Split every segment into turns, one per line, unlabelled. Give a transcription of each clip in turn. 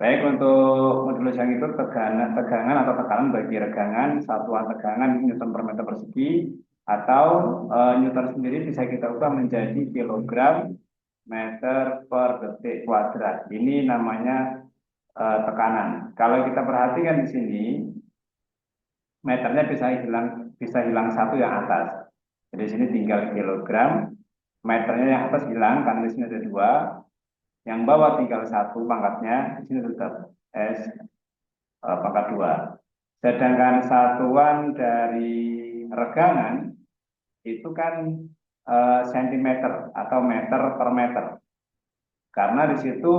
Baik, untuk modulus yang itu tegangan atau tekanan bagi regangan, satuan tegangan Newton per meter persegi, atau Newton sendiri bisa kita ubah menjadi kilogram meter per detik kuadrat. Ini namanya tekanan. Kalau kita perhatikan di sini, meternya bisa hilang satu yang atas. Jadi di sini tinggal kilogram, meternya yang atas hilang karena di sini ada dua, yang bawah tinggal satu pangkatnya, di sini tetap S pangkat dua. Sedangkan satuan dari regangan itu kan sentimeter atau meter per meter. Karena di situ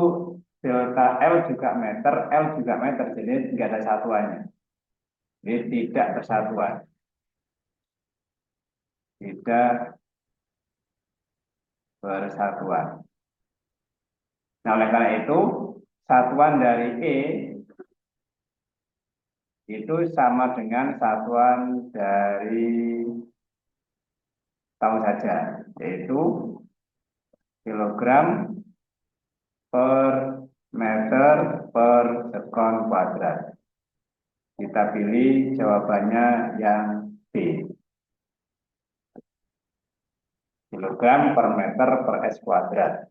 delta L juga meter, L juga meter, jadi nggak ada satuannya. Jadi tidak bersatuan, tidak bersatuan. Nah, oleh karena itu, satuan dari E itu sama dengan satuan dari tahu saja, yaitu kilogram per meter per sekon kuadrat. Kita pilih jawabannya yang B, kilogram per meter per S kuadrat.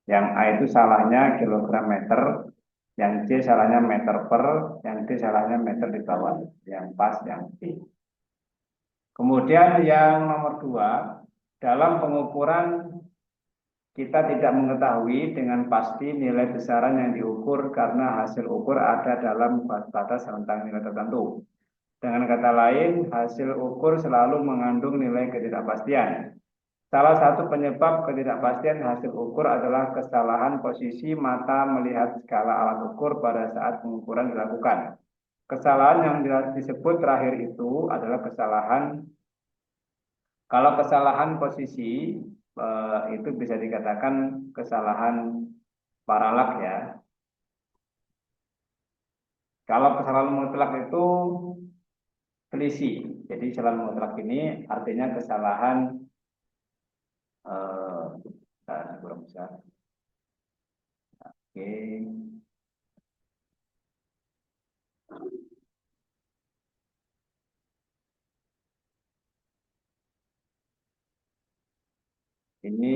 Yang A itu salahnya kilogram meter, yang C salahnya meter per, yang D salahnya meter di bawah. Yang pas yang B. Kemudian yang nomor dua, dalam pengukuran kita tidak mengetahui dengan pasti nilai besaran yang diukur karena hasil ukur ada dalam batas rentang nilai tertentu. Dengan kata lain, hasil ukur selalu mengandung nilai ketidakpastian. Salah satu penyebab ketidakpastian hasil ukur adalah kesalahan posisi mata melihat skala alat ukur pada saat pengukuran dilakukan. Kesalahan yang disebut terakhir itu adalah kalau kesalahan posisi itu bisa dikatakan kesalahan paralak ya. Kalau kesalahan mutlak itu selisih. Jadi kesalahan mutlak ini artinya kesalahan kurang besar. Oke. Ini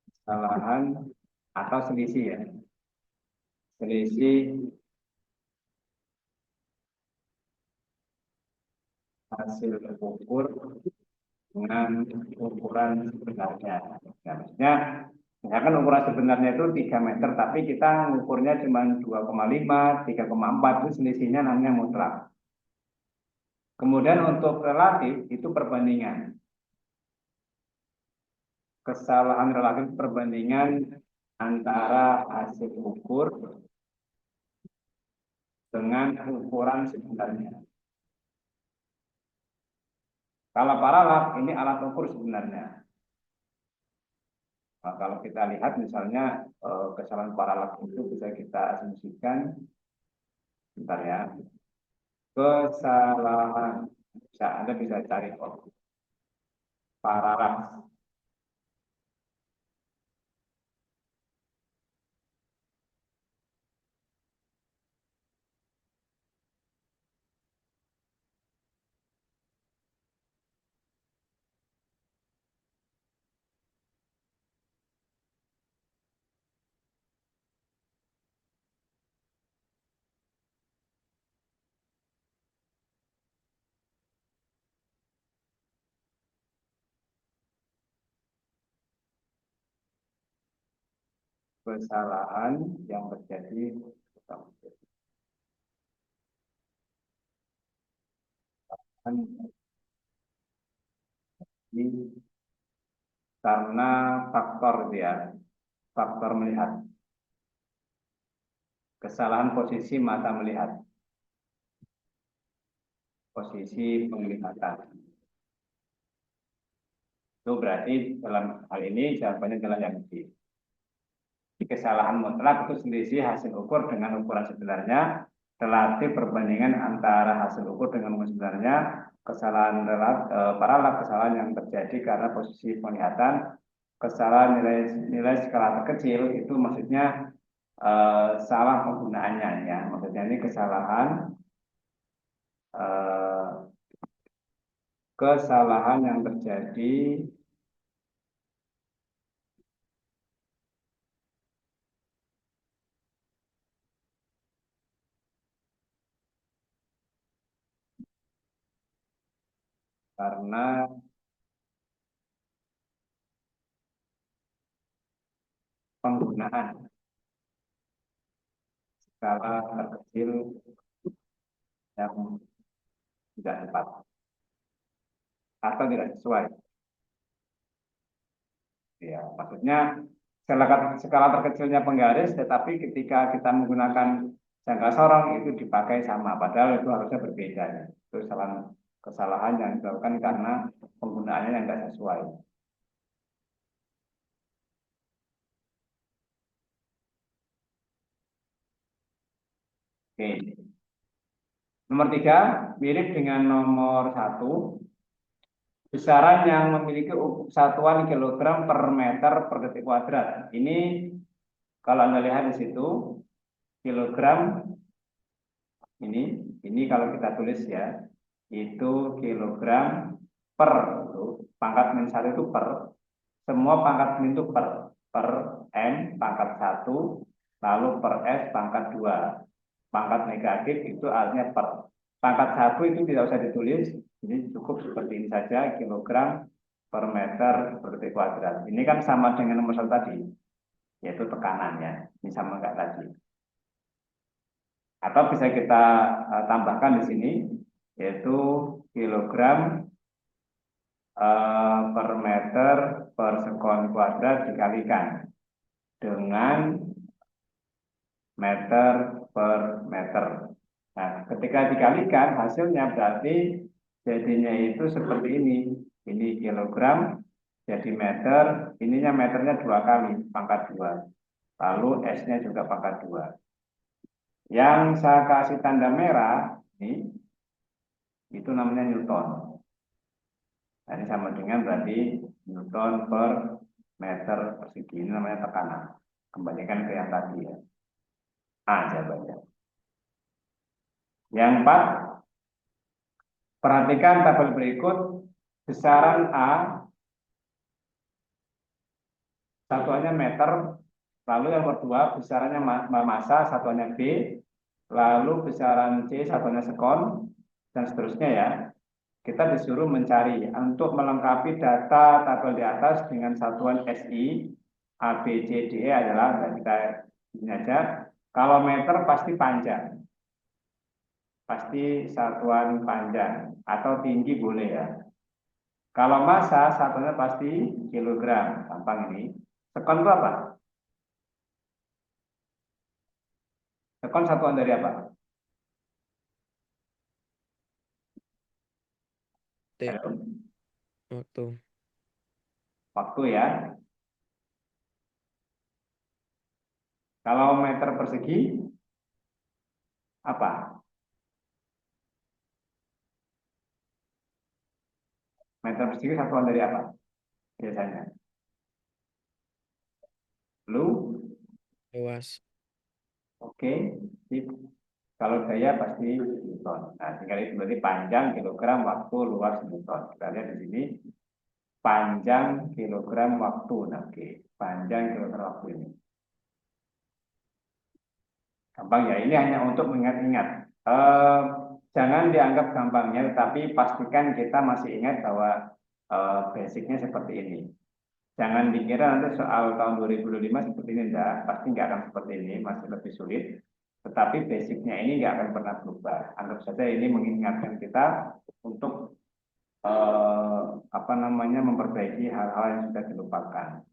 kesalahan atau selisih ya. Selisih hasil ukur dengan ukuran sebenarnya. Ya, maksudnya, misalkan ukuran sebenarnya itu 3 meter, tapi kita ngukurnya cuma 2,5, 3,4, itu selisihnya namanya mutlak. Kemudian untuk relatif, itu perbandingan. Kesalahan relatif perbandingan antara hasil ukur dengan ukuran sebenarnya. Kalau paralak, ini alat ukur sebenarnya. Nah, kalau kita lihat misalnya kesalahan paralak itu bisa kita asumsikan, bentar ya, kesalahan, Anda bisa cari paralak. Kesalahan yang terjadi karena faktor dia, faktor melihat, kesalahan posisi mata melihat, posisi penglihatan. Itu berarti dalam hal ini jawabannya adalah yang D. Kesalahan mutlak itu selisih hasil ukur dengan ukuran sebenarnya, relatif perbandingan antara hasil ukur dengan ukuran sebenarnya, kesalahan paralak, kesalahan yang terjadi karena posisi penglihatan, kesalahan nilai skala terkecil itu maksudnya salah penggunaannya ya. Maksudnya ini eh, kesalahan yang terjadi karena penggunaan skala terkecil yang tidak tepat atau tidak sesuai. Ya, maksudnya skala terkecilnya penggaris, tetapi ketika kita menggunakan jangka sorong itu dipakai sama, padahal itu harusnya berbeda. Ya. Itu kesalahan yang dilakukan karena penggunaannya yang tidak sesuai. Oke. Nomor 3, mirip dengan nomor 1, besaran yang memiliki satuan kilogram per meter per detik kuadrat. Ini kalau Anda lihat di situ, kilogram ini kalau kita tulis ya, itu kilogram per, pangkat min 1 itu per, semua pangkat min itu per M pangkat 1, lalu per S pangkat 2. Pangkat negatif itu artinya per. Pangkat 1 itu tidak usah ditulis, ini cukup seperti ini saja, kilogram per meter per detik kuadrat. Ini kan sama dengan nomor 1 tadi, yaitu tekanannya. Ini sama enggak tadi. Atau bisa kita tambahkan di sini, yaitu kilogram per meter per sekon kuadrat dikalikan dengan meter per meter. Nah, ketika dikalikan hasilnya berarti jadinya itu seperti ini. Ini kilogram jadi meter, ininya meternya 2 kali pangkat 2. Lalu S-nya juga pangkat 2. Yang saya kasih tanda merah ini itu namanya Newton. Nah, ini sama dengan berarti Newton per meter persegi. Ini namanya tekanan. Kembalikan ke yang tadi ya. Jawabannya. Yang 4, perhatikan tabel berikut. Besaran A, satuannya meter. Lalu yang kedua, besarannya massa, satuannya B. Lalu besaran C, satuannya sekon. Dan seterusnya ya. Kita disuruh mencari untuk melengkapi data tabel di atas dengan satuan SI, A, B, C, D, E adalah, kita ini aja, kalau meter pasti panjang, pasti satuan panjang, atau tinggi boleh ya. Kalau massa, satuannya pasti kilogram, gampang ini. Sekon itu apa? Sekon satuan dari apa?
T.
Halo?
Waktu.
Waktu ya. Kalau meter persegi, apa? Meter persegi satuan dari apa? Biasanya. Lu?
Luas.
Oke. Sip. Kalau gaya pasti Newton. Nah, tinggal itu berarti panjang kilogram, waktu, luas Newton. Kita lihat di sini panjang kilogram waktu. Nah, oke. Panjang kilogram waktu ini. Gampang ya. Ini hanya untuk mengingat-ingat. Jangan dianggap gampangnya, tetapi pastikan kita masih ingat bahwa basicnya seperti ini. Jangan dikira nanti soal tahun 2025 seperti ini, enggak. Pasti nggak akan seperti ini, masih lebih sulit. Tetapi basicnya ini nggak akan pernah berubah. Anggap saja ini mengingatkan kita untuk apa namanya memperbaiki hal-hal yang sudah dilupakan.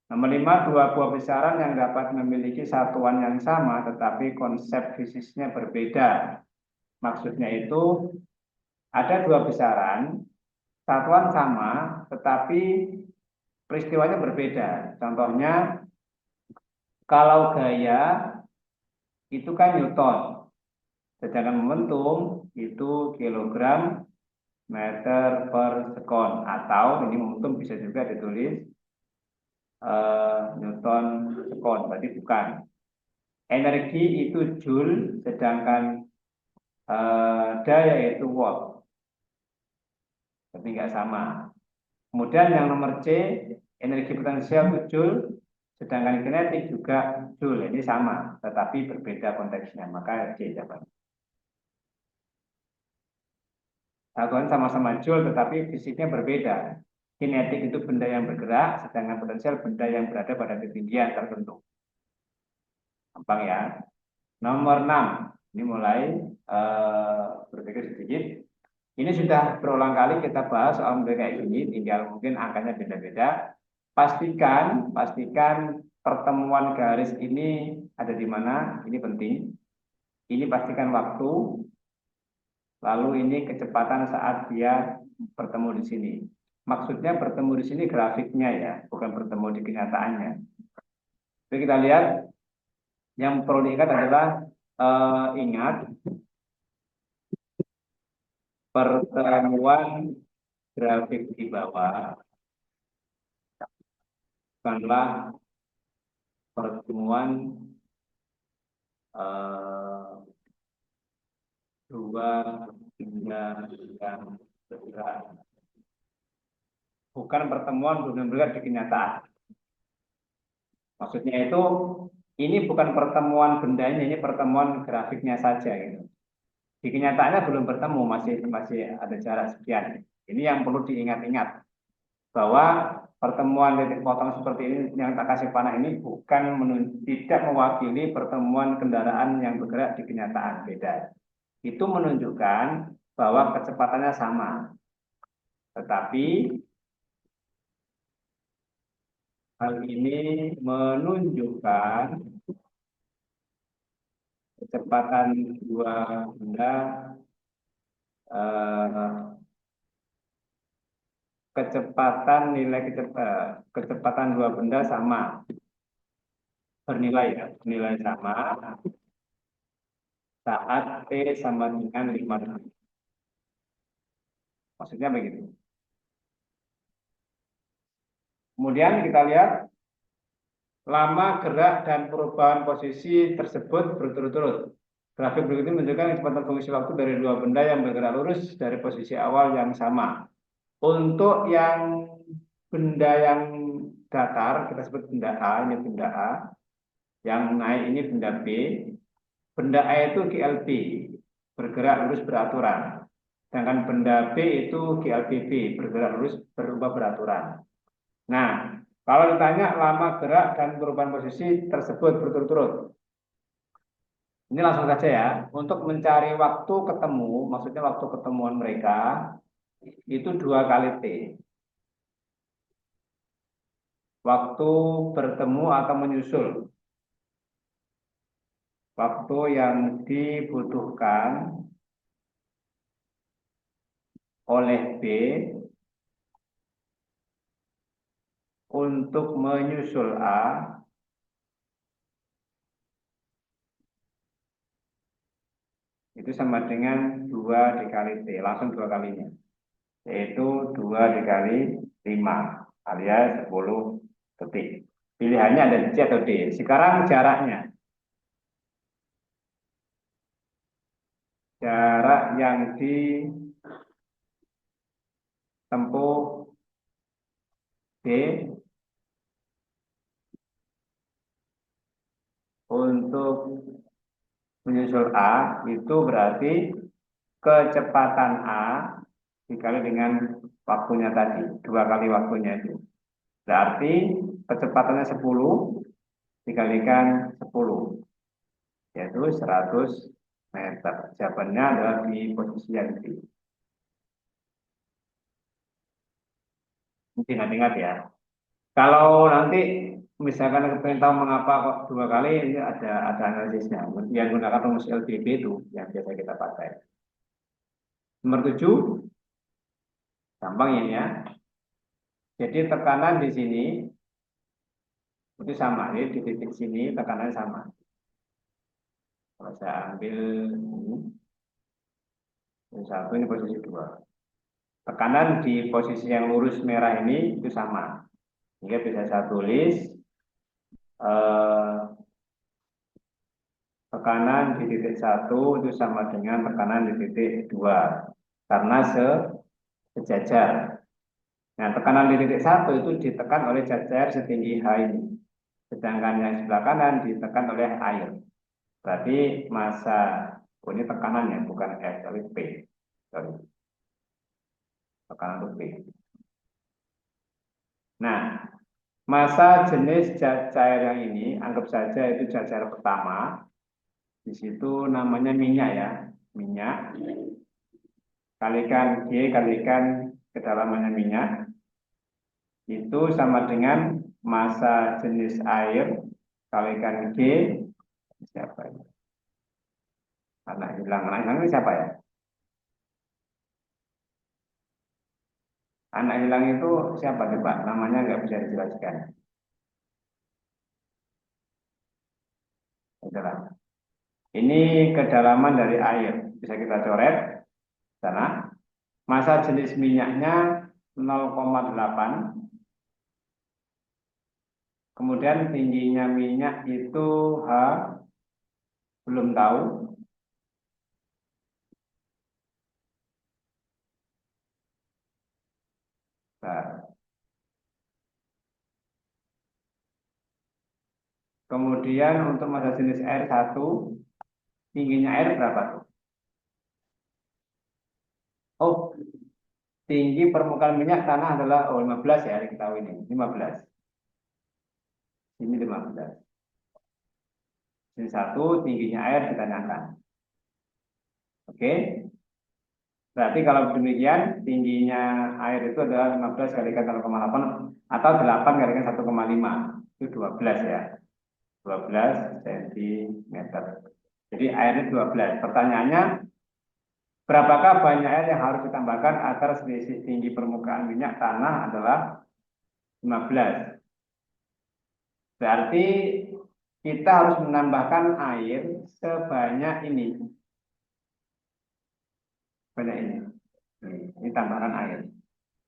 Nomor 5, dua buah besaran yang dapat memiliki satuan yang sama tetapi konsep fisiknya berbeda. Maksudnya itu ada dua besaran, satuan sama tetapi peristiwanya berbeda. Contohnya kalau gaya itu kan Newton, sedangkan momentum itu kilogram meter per sekon, atau ini momentum bisa juga ditulis Newton sekon, berarti bukan. Energi itu joule, sedangkan daya itu watt, tapi nggak sama. Kemudian yang nomor C, energi potensial itu joule, sedangkan kinetik juga joule. Ini sama, tetapi berbeda konteksnya, maka C jawabannya. Satuan sama-sama joule, tetapi fisiknya berbeda. Kinetik itu benda yang bergerak, sedangkan potensial benda yang berada pada ketinggian tertentu. Gampang ya. Nomor 6, ini mulai berpikir sedikit. Ini sudah berulang kali kita bahas soal model kayak gini, tinggal mungkin angkanya beda-beda. Pastikan pertemuan garis ini ada di mana, ini penting. Ini pastikan waktu, lalu ini kecepatan saat dia bertemu di sini. Maksudnya bertemu di sini grafiknya ya, bukan bertemu di kenyataannya. Jadi kita lihat, yang perlu diingat adalah ingat pertemuan grafik di bawah bukanlah pertemuan dua benda yang bergerak, bukan pertemuan dua benda bergerak di kenyataan. Maksudnya itu ini bukan pertemuan bendanya, ini pertemuan grafiknya saja gitu. Di kenyataannya belum bertemu, masih ada jarak sekian. Ini yang perlu diingat-ingat bahwa pertemuan titik potong seperti ini yang tak kasih panah ini tidak mewakili pertemuan kendaraan yang bergerak di kenyataan, beda. Itu menunjukkan bahwa kecepatannya sama. Tetapi hal ini menunjukkan kecepatan dua benda kecepatan dua benda sama, bernilai sama saat T sama dengan 5. Maksudnya begitu. Kemudian kita lihat lama gerak dan perubahan posisi tersebut berturut-turut. Grafik berikut ini menunjukkan kecepatan fungsi waktu dari dua benda yang bergerak lurus dari posisi awal yang sama. Untuk yang benda yang datar, kita sebut benda A, ini benda A. Yang naik ini benda B. Benda A itu GLB, bergerak lurus beraturan. Sedangkan benda B itu GLBB, bergerak lurus berubah beraturan. Nah, kalau ditanya lama gerak dan perubahan posisi tersebut berturut-turut. Ini langsung saja ya, untuk mencari waktu ketemu, maksudnya waktu ketemuan mereka, itu 2 kali T. Waktu bertemu atau menyusul. Waktu yang dibutuhkan oleh B untuk menyusul A itu sama dengan 2 dikali T, langsung 2 kalinya. Yaitu 2 dikali 5 alias 10 detik. Pilihannya ada di C atau D. Sekarang jaraknya. Jarak yang ditempuh D untuk menyusul A itu berarti kecepatan A dikali dengan waktunya tadi, 2 kali waktunya itu. Berarti kecepatannya 10 dikalikan 10, yaitu 100 meter. Jawabannya adalah di posisi yang D. Ingat-ingat ya. Kalau nanti misalkan pengen tahu mengapa kok 2 kali, ini ada analisisnya. Yang gunakan rumus LBB itu yang biasa kita pakai. Nomor 7, gampang ini ya. Jadi tekanan di sini itu sama, jadi di titik sini tekanannya sama. Kalau saya ambil ini satu, ini posisi 2. Tekanan di posisi yang lurus merah ini itu sama. Sehingga bisa saya tulis eh, tekanan di titik 1 itu sama dengan tekanan di titik 2 karena sejajar. Nah, tekanan di titik 1 itu ditekan oleh jajar setinggi H ini. Sedangkan yang sebelah kanan ditekan oleh air. Berarti massa, oh ini tekanannya bukan F, tapi P. Sorry, tekanan itu P. Nah, massa jenis cair yang ini, anggap saja itu cair pertama. Di situ namanya minyak ya, minyak. Kalikan G, kalikan kedalamannya minyak. Itu sama dengan massa jenis air, kalikan G, siapa ini? Anak hilang ini siapa ya? Anak hilang itu siapa coba? Namanya nggak bisa dijelaskan. Adalah. Ini kedalaman dari air. Bisa kita coret sana. Massa jenis minyaknya 0,8. Kemudian tingginya minyak itu H, belum tahu. Nah, kemudian untuk massa jenis air 1, tingginya air berapa tuh? Oh, tinggi permukaan minyak tanah adalah 15 ya, kita tahu ini. 15. Ini 15. Jenis 1, tingginya air ditanyakan. Oke. Berarti kalau demikian, tingginya air itu adalah 15 kalikan 0,8 atau 8 kalikan 1,5. Itu 12 ya. 12 cm. Jadi airnya 12. Pertanyaannya, berapakah banyak air yang harus ditambahkan agar selisih tinggi permukaan minyak tanah adalah 15? Berarti kita harus menambahkan air sebanyak ini. Banyak ini. Ini tambahan air.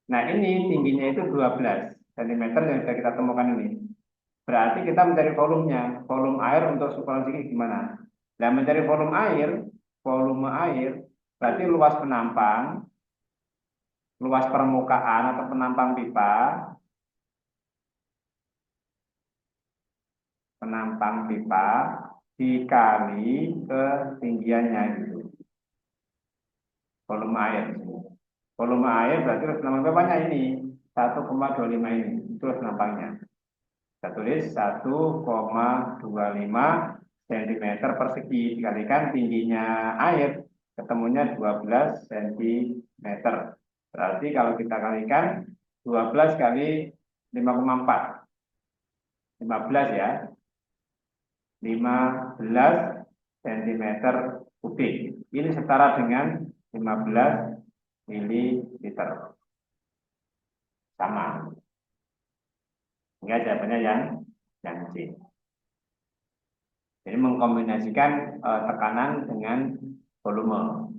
Nah, ini tingginya itu 12 cm yang sudah kita temukan ini. Berarti kita mencari volumenya. Volume air untuk ukuran sini gimana? Nah, mencari volume air, berarti luas permukaan atau penampang pipa dikali ketinggiannya gitu. Volume air. Volume air berarti penampang pipanya ini 1,25 ini. Itu penampangnya. Kita tulis 1,25 cm persegi dikalikan tingginya air, ketemunya 12 cm. Berarti kalau kita kalikan 12 kali 5,4, 15 ya, 15 cm kubik. Ini setara dengan 15 mililiter. Sama. Sehingga jawabannya yang C. Jadi mengkombinasikan tekanan dengan volume.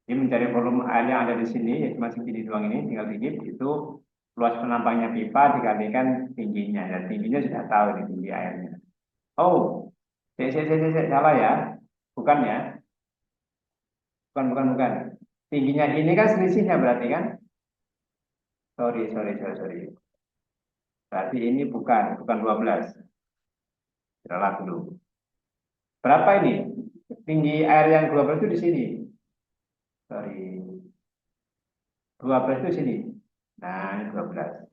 Jadi mencari volume air yang ada di sini, yaitu masih segini doang ini, tinggal dikit, itu luas penampangnya pipa dikalikan tingginya. Dan tingginya sudah tahu nih tinggi airnya. Oh, salah ya. Bukan ya. Bukan. Tingginya ini kan selisihnya berarti kan? Sorry. Berarti ini bukan 12. Salah dulu. Berapa ini? Tinggi air yang 12 itu di sini. Sorry. 12 itu sini. Nah, ini 12.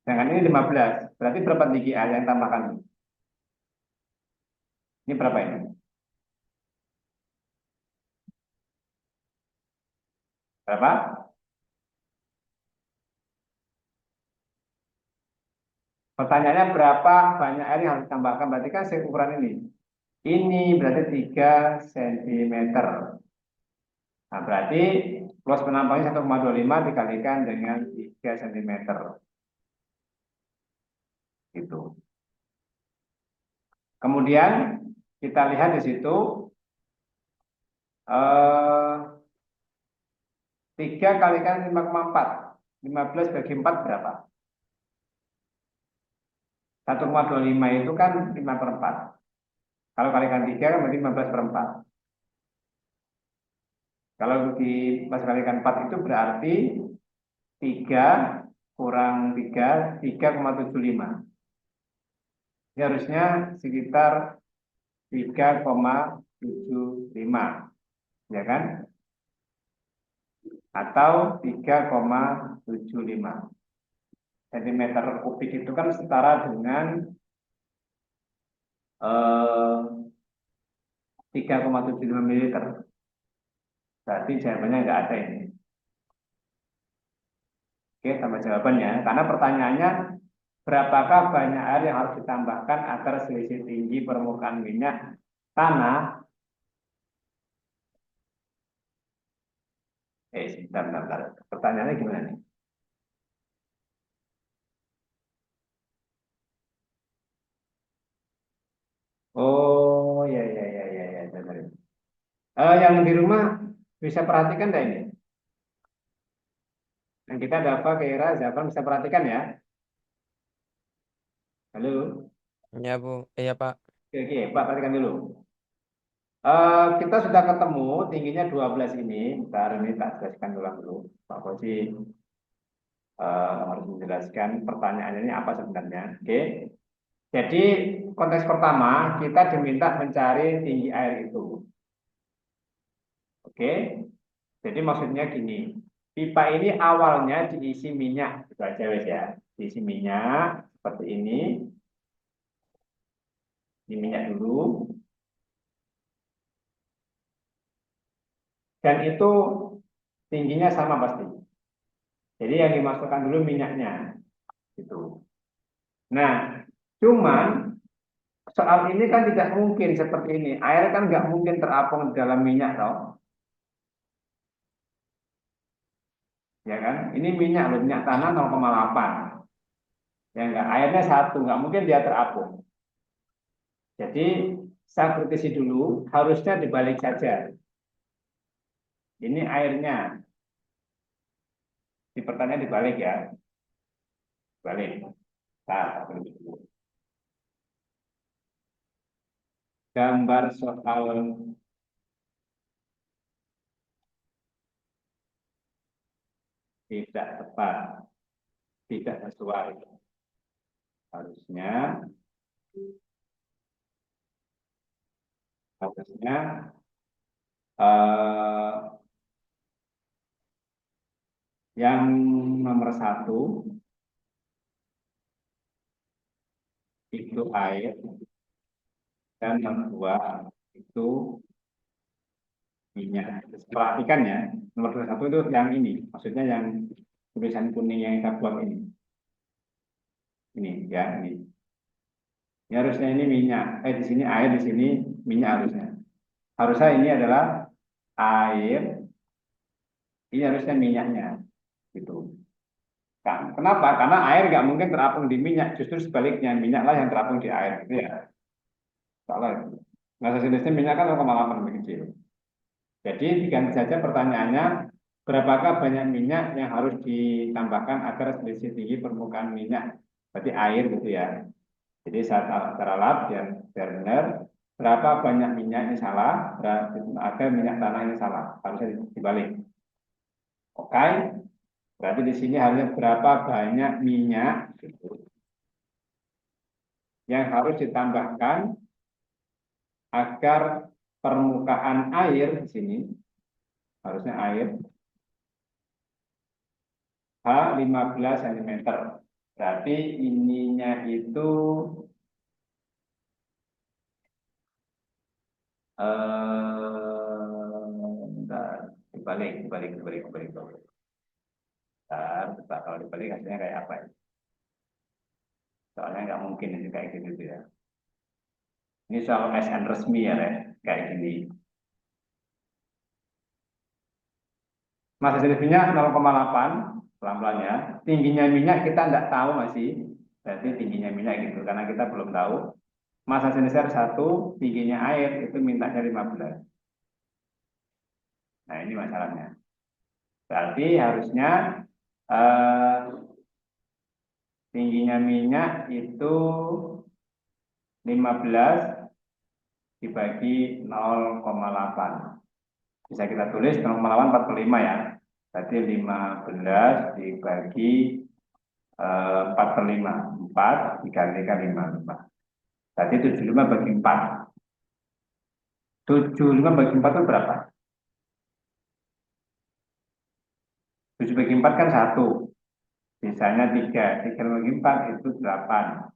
Sedangkan ini 15. Berarti berapa tinggi air yang tambahkan? Ini berapa ini? Berapa? Pertanyaannya berapa banyak air yang harus ditambahkan? Berarti kan ukuran ini. Ini berarti 3 cm. Nah, berarti luas penampangnya 1,25 dikalikan dengan 3 cm. Gitu. Kemudian kita lihat di situ 3 kalikan 5,4. 15 bagi 4 berapa? 1,25 itu kan 5/4. Kalau kalikan 3 kan berarti 15/4. Kalau kalikan 4 itu berarti 3 kurang 3, 3,75. Ini harusnya sekitar 3,75, ya kan? Atau 3,75 cm kubik itu kan setara dengan 3,75 mililiter. Berarti jawabannya nggak ada ini. Oke, tambah jawabannya. Karena pertanyaannya, berapakah banyak air yang harus ditambahkan agar selisih tinggi permukaan minyak tanah? Sebentar, bentar. Pertanyaannya gimana nih? Oh, ya, ya, ya, ya, ya. Benar. Yang di rumah bisa perhatikan nggak ini? Yang kita ada apa, Kira, Zafran bisa perhatikan ya? Halo?
Ya, Bu. Iya, Pak.
Oke, oke, Pak, perhatikan dulu. Kita sudah ketemu tingginya 12 ini. Bentar, ini tak jelaskan dulu. Pak Fauzi harus menjelaskan pertanyaannya ini apa sebenarnya. Oke. Jadi konteks pertama kita diminta mencari tinggi air itu. Oke. Jadi maksudnya gini, pipa ini awalnya diisi minyak, itu aja wes ya. Diisi minyak seperti ini minyak dulu. Dan itu tingginya sama pasti. Jadi yang dimasukkan dulu minyaknya, gitu. Nah, cuman soal ini kan tidak mungkin seperti ini. Air kan nggak mungkin terapung di dalam minyak, toh, ya kan? Ini minyak loh, minyak tanah 0,8. Ya enggak, airnya 1, nggak mungkin dia terapung. Jadi saya kritisi dulu, harusnya dibalik saja. Ini airnya, di pertanyaan dibalik ya, balik. Nah, gambar soal tidak tepat, tidak sesuai. Harusnya, harusnya eh, yang nomor 1 itu air, dan yang 2 itu minyak. Perhatikan ya, nomor 1 itu yang ini, maksudnya yang tulisan kuning yang kita buat ini ya ini. Ini harusnya ini minyak, di sini air, di sini minyak harusnya. Harusnya ini adalah air, ini harusnya minyaknya, gitu. Kenapa? Karena air nggak mungkin terapung di minyak, justru sebaliknya minyaklah yang terapung di air, gitu ya. Soalnya masa jenisnya minyak kan 0,8 lebih kecil. Jadi diganti saja pertanyaannya, berapakah banyak minyak yang harus ditambahkan agar selisih tinggi permukaan minyak? Berarti air gitu ya. Jadi secara lab yang benar, berapa banyak minyak ini salah, agar minyak tanah ini salah, harusnya dibalik. Oke, berarti di sini harusnya berapa banyak minyak yang harus ditambahkan agar permukaan air di sini, harusnya air H 15 cm. Berarti ininya itu bentar, dibalik. Bentar, kalau dibalik hasilnya kayak apa ya? Soalnya nggak mungkin ini kayak gitu ya. Ini soal SN resmi ya, kayak gini. Masa jenis minyak 0,8, pelan-pelan ya. Tingginya minyak kita nggak tahu masih. Berarti tingginya minyak gitu, karena kita belum tahu. Masa jenis air 1, tingginya air itu mintanya 15. Nah ini masalahnya. Berarti harusnya eh, tingginya minyak itu 15 dibagi 0,8. Bisa kita tulis 0,8 45 ya. Berarti 15 dibagi 4/5. 4 dikalikan 5. Berarti 75 bagi 4. 75 bagi 4 itu berapa? 7 bagi 4 kan 1. Sisanya 3. 3 bagi 4 itu 8.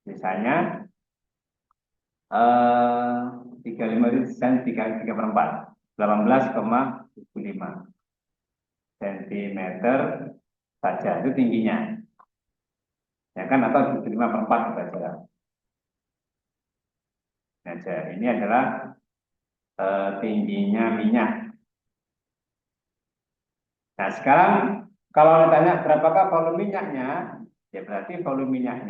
Sisanya 35 itu sisanya 3/4. 18,75 cm saja itu tingginya. Ya kan, atau 75/4 saja. Nah, ini adalah tingginya minyak. Nah, sekarang kalau ditanya berapakah volume minyaknya, ya berarti volume minyak,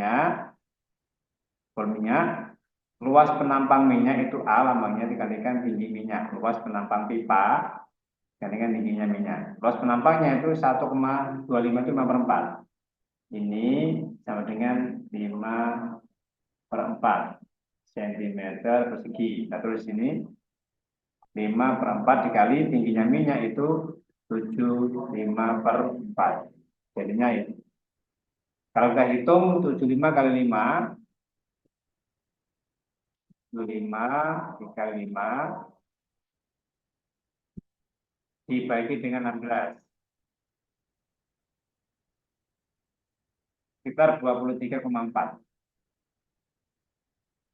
luas penampang minyak itu A lambangnya dikalikan tinggi minyak. Luas penampang pipa dikalikan tingginya minyak. Luas penampangnya itu 1,25 itu 5/4. Ini sama dengan 5/4 cm persegi. Kita tulis ini 5/4 dikali tingginya minyak itu 75/4. Jadinya itu. Kalau kita hitung 75 kali 5, 75 dikali 5 dibagi dengan 16. Sekitar 23,4.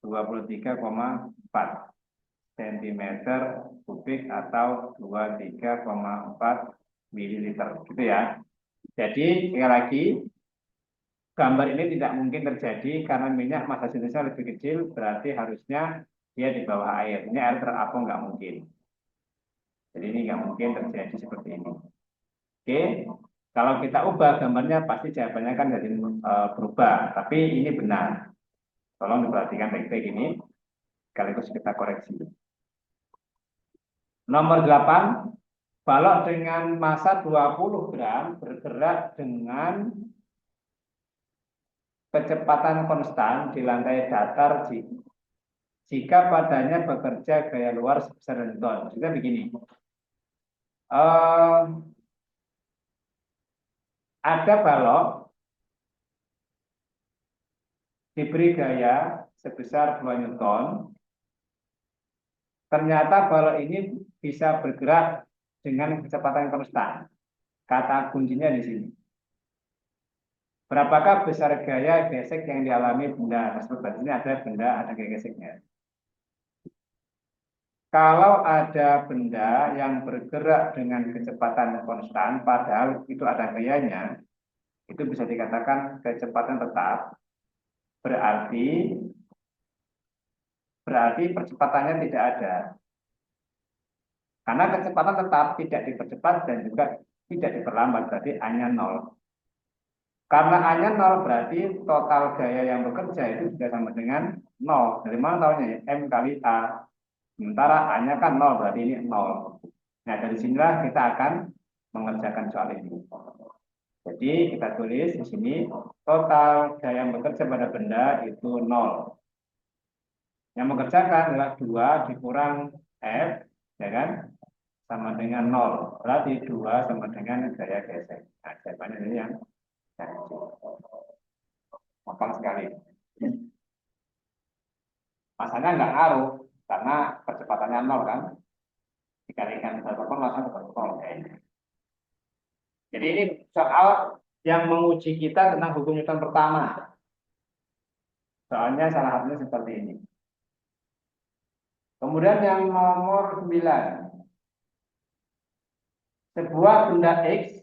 23,4 cm kubik atau 23,4 mililiter. Gitu ya. Jadi, sekali lagi, gambar ini tidak mungkin terjadi karena minyak massa sintesis lebih kecil, berarti harusnya dia di bawah air. Ini air terapung nggak mungkin. Jadi ini nggak mungkin terjadi seperti ini. Oke, kalau kita ubah gambarnya pasti jawabannya kan jadi berubah. Tapi ini benar. Tolong diperhatikan baik-baik ini, sekaligus kita koreksi. Nomor 8, balok dengan massa 20 gram bergerak dengan kecepatan konstan di lantai datar jika padanya bekerja gaya luar sebesar Newton. Maksudnya begini, ada balok diberi gaya sebesar 2 Newton. Ternyata balok ini bisa bergerak dengan kecepatan konstan. Kata kuncinya di sini. Berapakah besar gaya gesek yang dialami benda tersebut? Berarti ini ada benda, ada gaya geseknya. Kalau ada benda yang bergerak dengan kecepatan konstan, padahal itu ada gayanya, itu bisa dikatakan kecepatan tetap. Berarti percepatannya tidak ada. Karena kecepatan tetap tidak dipercepat dan juga tidak diperlambat, berarti A-nya 0. Karena A-nya 0 berarti total gaya yang bekerja itu juga sama dengan 0. Dari mana tahunya? M kali A. Sementara A-nya kan 0, berarti ini 0. Nah, dari sinilah kita akan mengerjakan soal ini. Jadi kita tulis di sini total gaya yang bekerja pada benda itu 0. Yang mengerjakan adalah 2 dikurang F, ya kan? Sama dengan 0. Berarti 2 sama dengan gaya gesek. Nah, jawabannya ini yang gampang sekali. Masanya nggak ngaruh, karena kecepatannya 0 kan. Dikalikan berapa langsung berapa 0. Jadi ini soal yang menguji kita tentang hukum Newton pertama. Soalnya salah satunya seperti ini. Kemudian yang nomor 9. Sebuah benda X,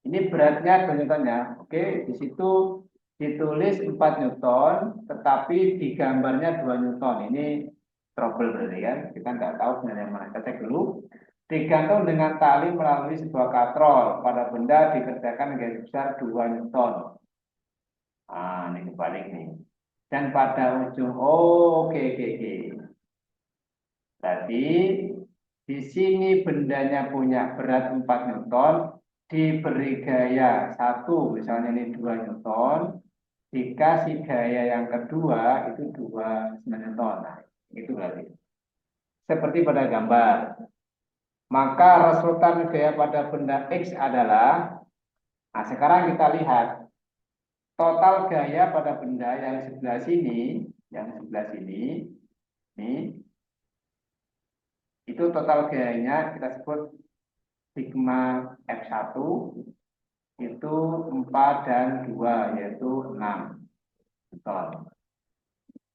ini beratnya 2 Newton ya. Oke, di situ ditulis 4 Newton, tetapi di gambarnya 2 Newton. Ini trouble berarti kan. Kita nggak tahu sebenarnya yang mana. Kita cek dulu. Digantung dengan tali melalui sebuah katrol. Pada benda dikerjakan garis besar 2 Newton. Nah, ini kebalik nih. Dan pada ujung, oke. Tadi di sini bendanya punya berat 4 Newton, diberi gaya 1, misalnya ini 2 Newton, dikasih gaya yang kedua itu 2 Newton. Nah, itu berarti. Seperti pada gambar. Maka resultan gaya pada benda X adalah, nah sekarang kita lihat, total gaya pada benda yang sebelah sini, ini, itu total gayanya kita sebut sigma F1 itu 4 dan 2, yaitu 6 Newton.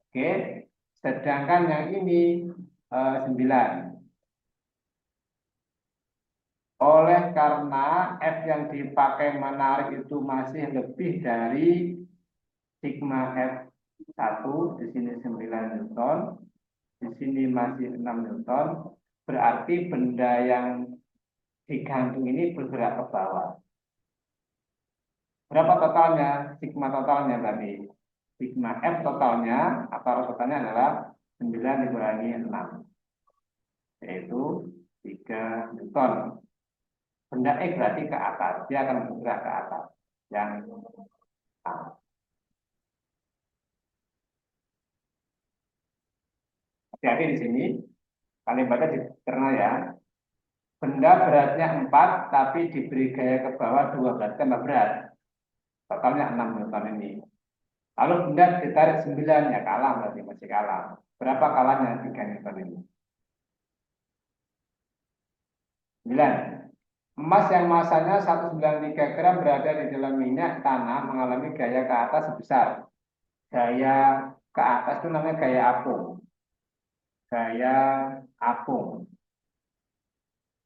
Oke, sedangkan yang ini 9. Oleh karena F yang dipakai menarik itu masih lebih dari sigma F1, di sini 9 Newton, di sini masih 6 Newton, berarti benda yang digantung ini bergerak ke bawah. Berapa totalnya? Sigma totalnya tadi. Sigma F totalnya atau resultannya adalah 9 dikurangi 6, yaitu 3 Newton. Benda X berarti ke atas, dia akan bergerak ke atas. Yang hati-hati di sini, kalimatnya karena ya, benda beratnya 4, tapi diberi gaya ke bawah 2, berarti tambah berat. Totalnya 6 Newton ini. Lalu benda ditarik 9, ya kalah, berarti masih kalah. Berapa kalahnya 3 Newton ini? 9. Emas yang masanya 193 gram berada di dalam minyak tanah mengalami gaya ke atas sebesar. Gaya ke atas itu namanya gaya apung. Gaya apung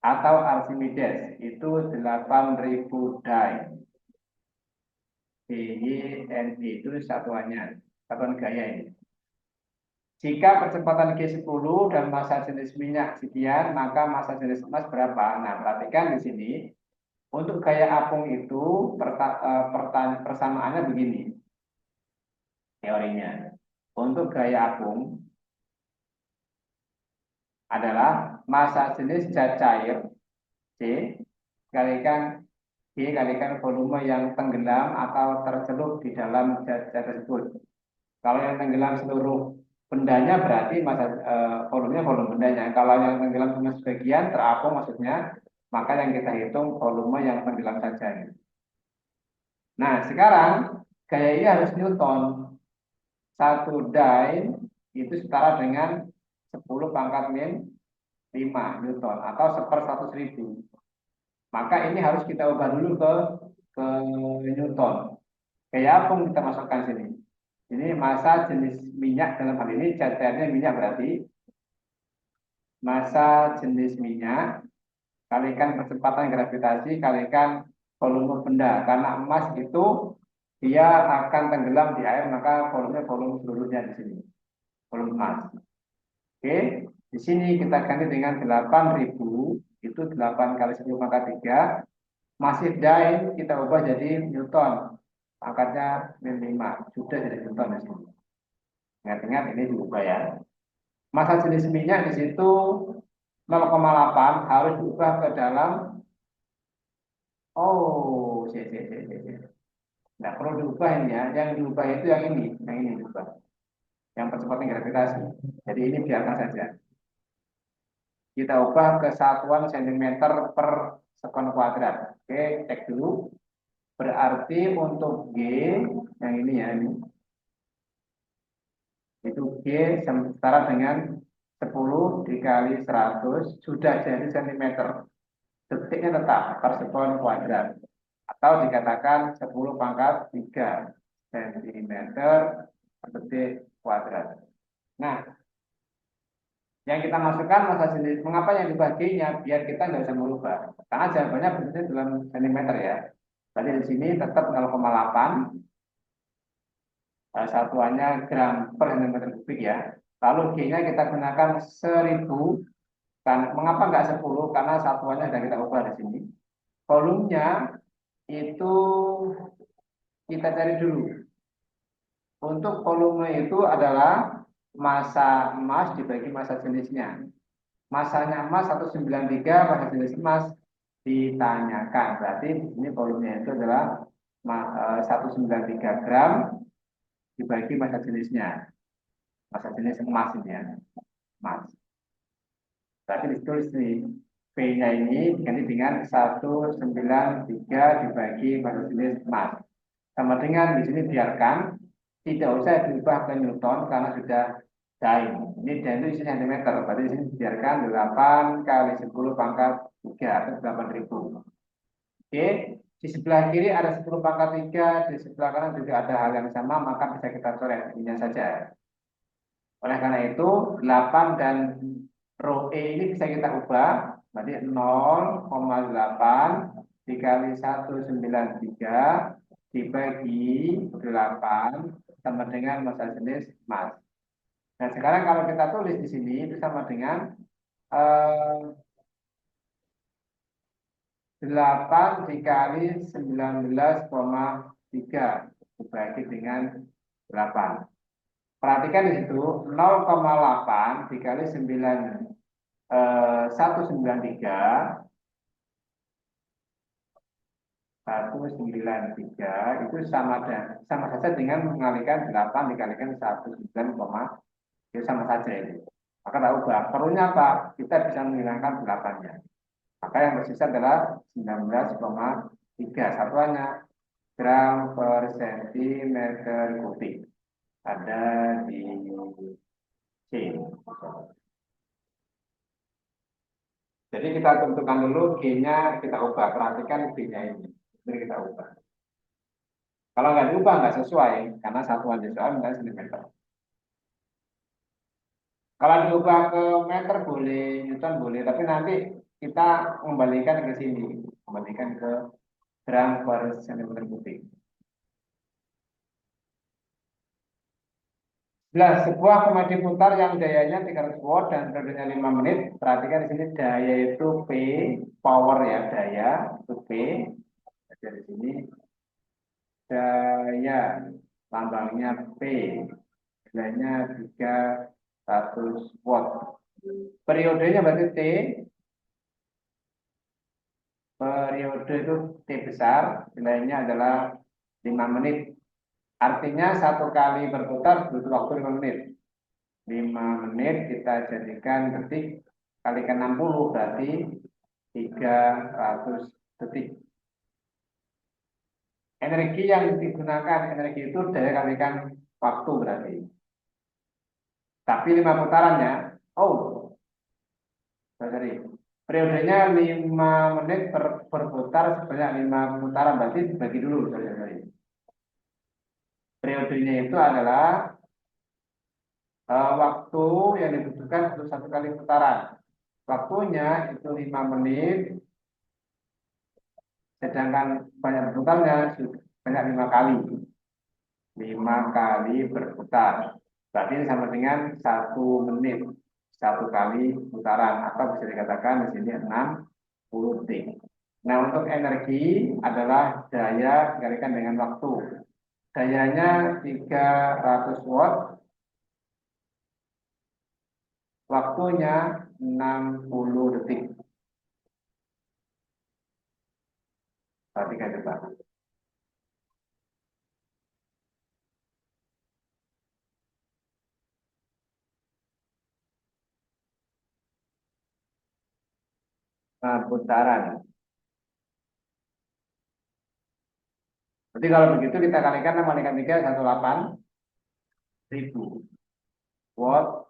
atau Archimedes itu 8.000 Dai. DYNE itu satuannya, satuan gaya ini. Jika percepatan G10 dan massa jenis minyak sekian, maka massa jenis emas berapa? Nah, perhatikan di sini. Untuk gaya apung itu persamaannya begini. Teorinya. Untuk gaya apung adalah massa jenis zat cair C kalikan G kalikan volume yang tenggelam atau tercelup di dalam zat tersebut. Kalau yang tenggelam seluruh bendanya berarti massa volumenya volume bendanya. Kalau yang tenggelam cuma sebagian terapung maksudnya, maka yang kita hitung volume yang tenggelam saja. Nah, sekarang gaya ini harus Newton. 1 Dai itu setara dengan 10 pangkat min 5 Newton atau 1/100.000. Maka ini harus kita ubah dulu ke Newton. Gaya apung kita masukkan sini. Ini massa jenis minyak, dalam hal ini cairnya minyak, berarti massa jenis minyak kalikan percepatan gravitasi kalikan volume benda. Karena emas itu dia akan tenggelam di air, maka volume seluruhnya di sini. Volume emas. Oke, di sini kita ganti dengan 8.000, itu 8 kali 10 pangkat 3. Masih Dai kita ubah jadi Newton. Pangkatnya min 5, sudah jadi Newton di sini. Ingat-ingat ini diubah ya. Massa jenis minyak di situ 0,8 harus diubah ke dalam, oh, nggak perlu diubah ini ya. Yang diubah itu yang ini diubah. Yang percepatan gravitasi. Jadi ini biarkan saja. Kita ubah ke satuan sentimeter per sekon kuadrat. Oke, cek dulu. Berarti untuk G yang ini ya, ini. Itu G setara dengan 10 dikali 100 sudah jadi sentimeter. Detiknya tetap per sekon kuadrat. Atau dikatakan 10 pangkat 3 sentimeter per detik kuadrat. Nah, yang kita masukkan massa jenis, mengapa yang dibaginya? Biar kita nggak bisa merubah. Karena jawabannya bentuknya dalam sentimeter ya. Tadi di sini tetap 0,8, satuannya gram per centimeter kubik ya. Lalu G-nya kita gunakan 1000. Kan, mengapa nggak 10? Karena satuannya sudah kita ubah di sini. Volumenya itu kita cari dulu. Untuk volume itu adalah massa emas dibagi massa jenisnya. Massanya emas 193, massa jenis emas ditanyakan. Berarti ini volumenya itu adalah 193 gram dibagi massa jenisnya. Massa jenis emas ini ya, emas. Berarti ditulis di V-nya ini diganti dengan 193 dibagi massa jenis emas. Sama dengan di sini biarkan tidak usah diubah ke Newton karena sudah Dain. Ini Dain itu isi cm. Berarti di sini biarkan 8 kali 10 pangkat 3 atau 8.000. Oke, di sebelah kiri ada 10 pangkat 3, di sebelah kanan juga ada hal yang sama, maka bisa kita coret ini saja. Oleh karena itu, 8 dan rho E ini bisa kita ubah, berarti 0,8 dikali 193 dibagi 8 sama dengan massa jenis emas. Nah, sekarang kalau kita tulis di sini itu sama dengan 8 dikali 19,3 dibagi dengan 8. Perhatikan di situ 0,8 dikali 193 itu sama saja dengan mengalihkan 8 dikalikan 19, itu sama saja ini. Maka tak ubah. Perlunya apa? Kita bisa menghilangkan 8-nya. Maka yang tersisa adalah 19,3. Satuannya gram per sentimeter kubik. Ada di C. Jadi kita tentukan dulu G-nya, kita ubah. Perhatikan G-nya ini. Jadi kita ubah. Kalau nggak diubah nggak sesuai, karena satuan sesuai misalnya sentimeter. Kalau diubah ke meter boleh, newton boleh, tapi nanti kita kembalikan ke sini, kembalikan ke gram per sentimeter kubik. Nah, sebuah komedi putar yang dayanya 300 watt dan periodenya 5 menit. Perhatikan di sini daya itu P, power ya, daya itu P. Jadi di sini daya lambangnya P, nilainya 300 watt. Periodenya berarti T, periode itu T besar, nilainya adalah 5 menit. Artinya satu kali berputar butuh waktu 5 menit. 5 menit kita jadikan detik kalikan 60 berarti 300 detik. Energi yang digunakan, energi itu daya kalikan waktu berarti. Tapi 5 putarannya, sorry, periodenya 5 menit berputar sebanyak 5 putaran, berarti dibagi dulu. Sorry. Periodenya itu adalah waktu yang dibutuhkan untuk satu kali putaran. Waktunya itu 5 menit, sedangkan banyak berputarnya banyak 5 kali. 5 kali berputar. Berarti ini sama dengan 1 menit. Satu kali putaran. Atau bisa dikatakan di sini 60 detik. Nah, untuk energi adalah daya dikalikan dengan waktu. Dayanya 300 watt. Waktunya 60 detik. Perhatikan coba. Putaran. Jadi kalau begitu kita kalikan 6 kalikan 3, 18.000 watt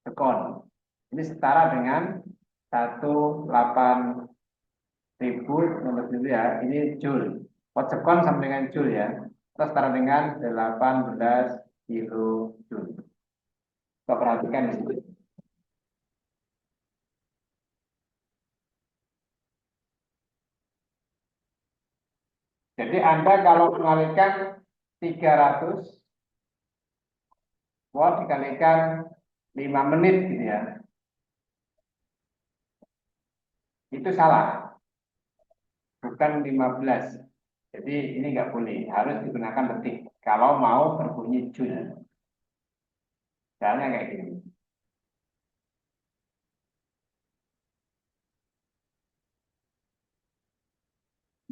sekon. Ini setara dengan 18.000 nomor dulu ya. Ini joule. Watt sekon sama dengan joule ya. Terus setara dengan 18 kilojoule. Kita perhatikan di sini. Jadi Anda kalau mengalihkan 300 watt dikalikan 5 menit gitu ya. Itu salah. Bukan 15. Jadi ini nggak boleh. Harus digunakan detik. Kalau mau berbunyi joule. Caranya kayak gini.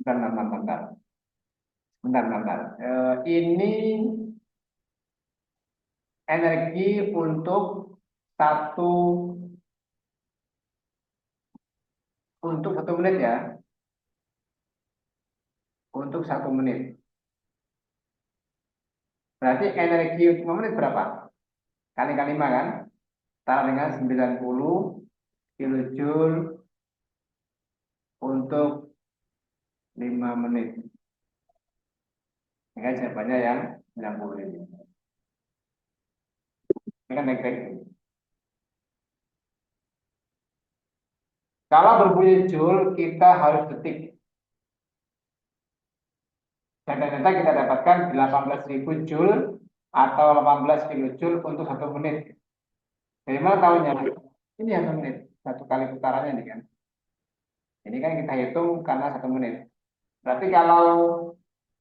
Bentar. Bentar. Ini energi untuk satu menit ya, untuk 1 menit. Berarti energi 5 menit berapa? Kali 5 kan? Setara dengan 90 kilojoule untuk 5 menit. Ini kan jawabannya yang 90 ini. Ini kan negrek. Kalau berbunyi joule, kita harus detik. Dan ternyata kita dapatkan 18.000 joule atau 18 kilojoule untuk 1 menit. Dari mana tahunya? Ini 1 menit. Satu kali putarannya ini kan. Ini kan kita hitung karena 1 menit. Berarti kalau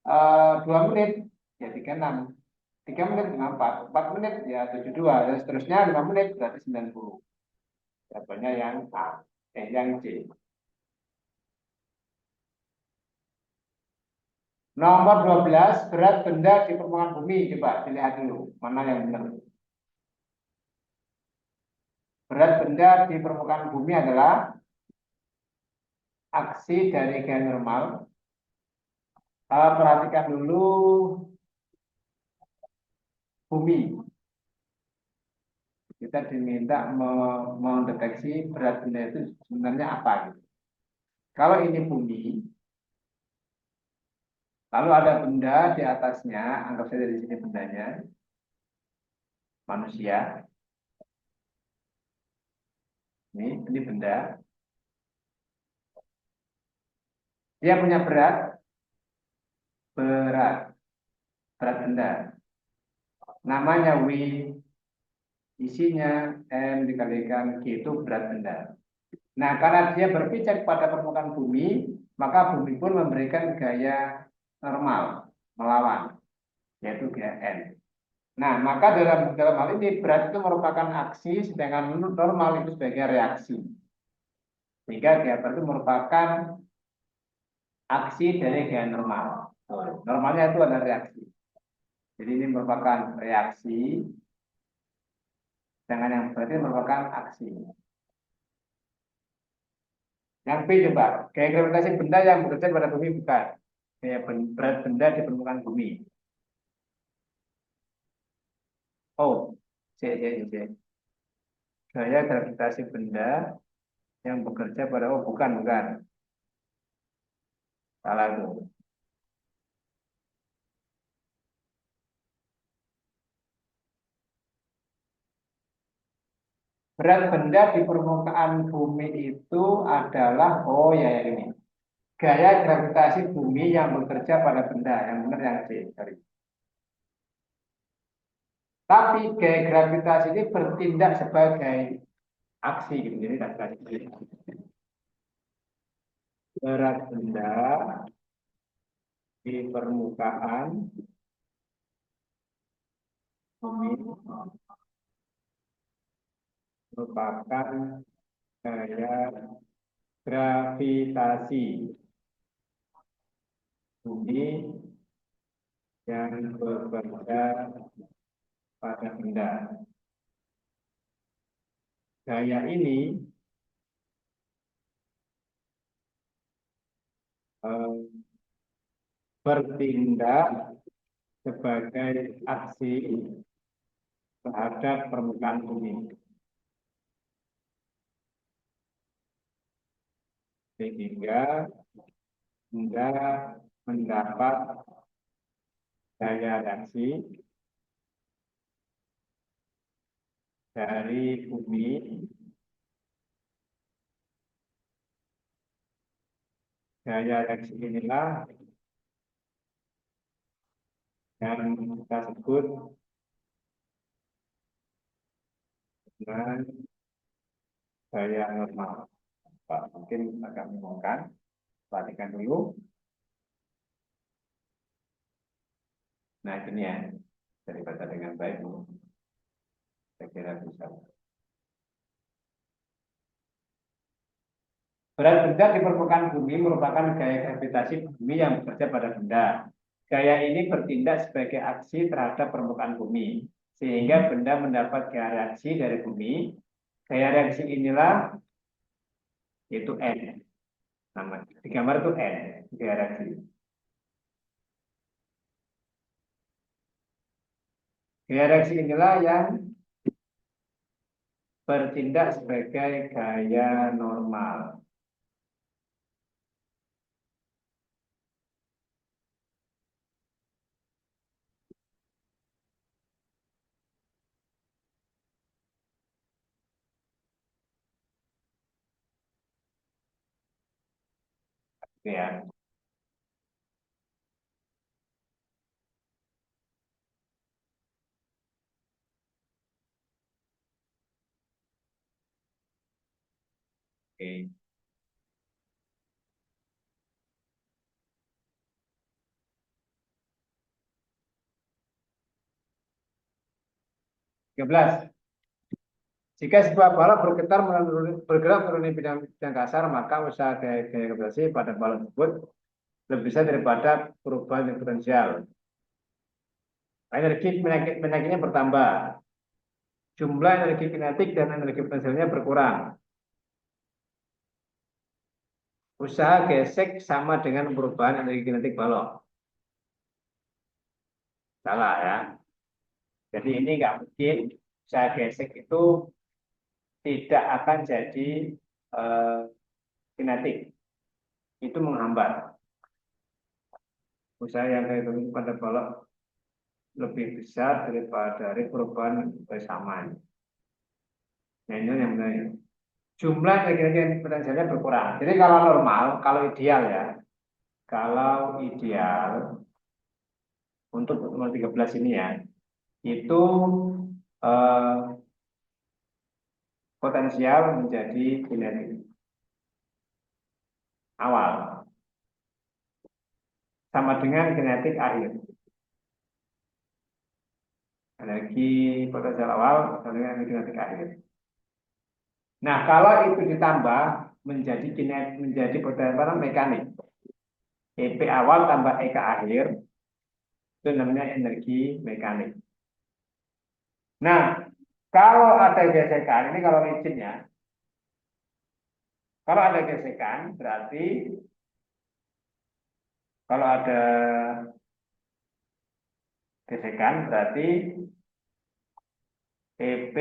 2 menit, ya 36. 3 menit, 54. 4 menit, ya 72. Dan seterusnya 5 menit, berarti 90. Jawabannya yang A. Yang C. Nomor 12, berat benda di permukaan bumi. Coba dilihat dulu, mana yang benar. Berat benda di permukaan bumi adalah aksi dari gaya normal. Perhatikan dulu bumi. Kita diminta mendeteksi berat benda itu sebenarnya apa. Gitu. Kalau ini bumi, lalu ada benda di atasnya, anggap saja di sini bendanya, manusia. Ini benda. Dia punya berat benda. Namanya W, isinya M dikalikan G itu berat benda. Nah, karena dia berpijak pada permukaan bumi, maka bumi pun memberikan gaya normal, melawan, yaitu gaya N. Nah, maka dalam hal ini berat itu merupakan aksi, sedangkan normal itu sebagai reaksi. Sehingga gaya berat itu merupakan aksi dari gaya normal. Normalnya itu adalah reaksi. Jadi ini merupakan reaksi, sedangkan yang berat itu merupakan aksi. Yang B coba, gaya gravitasi benda yang bekerja pada bumi bukan. Gaya berat benda di permukaan bumi. Oh, C. Gaya gravitasi benda yang bekerja pada, oh bukan. Salah itu. Berat benda di permukaan bumi itu adalah, oh ya ini. Gaya gravitasi bumi yang bekerja pada benda. Yang benar yang C. Sorry. Tapi gaya gravitasi ini bertindak sebagai aksi gitu. Jadi berat benda di permukaan bumi merupakan gaya gravitasi bumi yang bekerja pada benda. Gaya ini bertindak sebagai aksi terhadap permukaan bumi. Sehingga benda mendapat gaya reaksi dari bumi gaya reaksi inilah yang kita sebut dengan gaya normal. Pak, mungkin agak membingungkan, perhatikan dulu. Nah, ini ya, bisa dibaca dengan baik. Saya kira bisa. Berat benda di permukaan bumi merupakan gaya gravitasi bumi yang bekerja pada benda. Gaya ini bertindak sebagai aksi terhadap permukaan bumi. sehingga benda mendapat gaya reaksi dari bumi. Gaya reaksi inilah yaitu N. Nama di gambar itu N, gaya reaksi. Gaya reaksi inilah yang bertindak sebagai gaya normal. Ya. Oke. Tiga belas. Jika sebuah balok bergerak menuruni bidang dasar, maka usaha gaya gravitasi pada balok tersebut lebih besar daripada perubahan diferensial. Energi menaikinya bertambah. Jumlah energi kinetik dan energi potensialnya berkurang. Usaha gesek sama dengan perubahan energi kinetik balok. Salah ya. Jadi ini nggak mungkin usaha gesek itu tidak akan jadi kinetik. Itu menghambat. Usaha yang kayak pada balok lebih besar dari perubahan bersamaan. Nah, ini yang benar. Jumlah energi potensialnya berkurang. Jadi kalau normal, kalau ideal ya, kalau ideal untuk nomor 13 ini ya, itu eh, potensial menjadi kinetik awal sama dengan kinetik akhir. Energi potensial awal sama dengan energi kinetik akhir. Nah, kalau itu ditambah menjadi potensial mekanik. EP awal tambah EK akhir itu namanya energi mekanik. Nah, kalau ada gesekan, ini kalau licin ya. Kalau ada gesekan, berarti kalau ada gesekan, berarti EP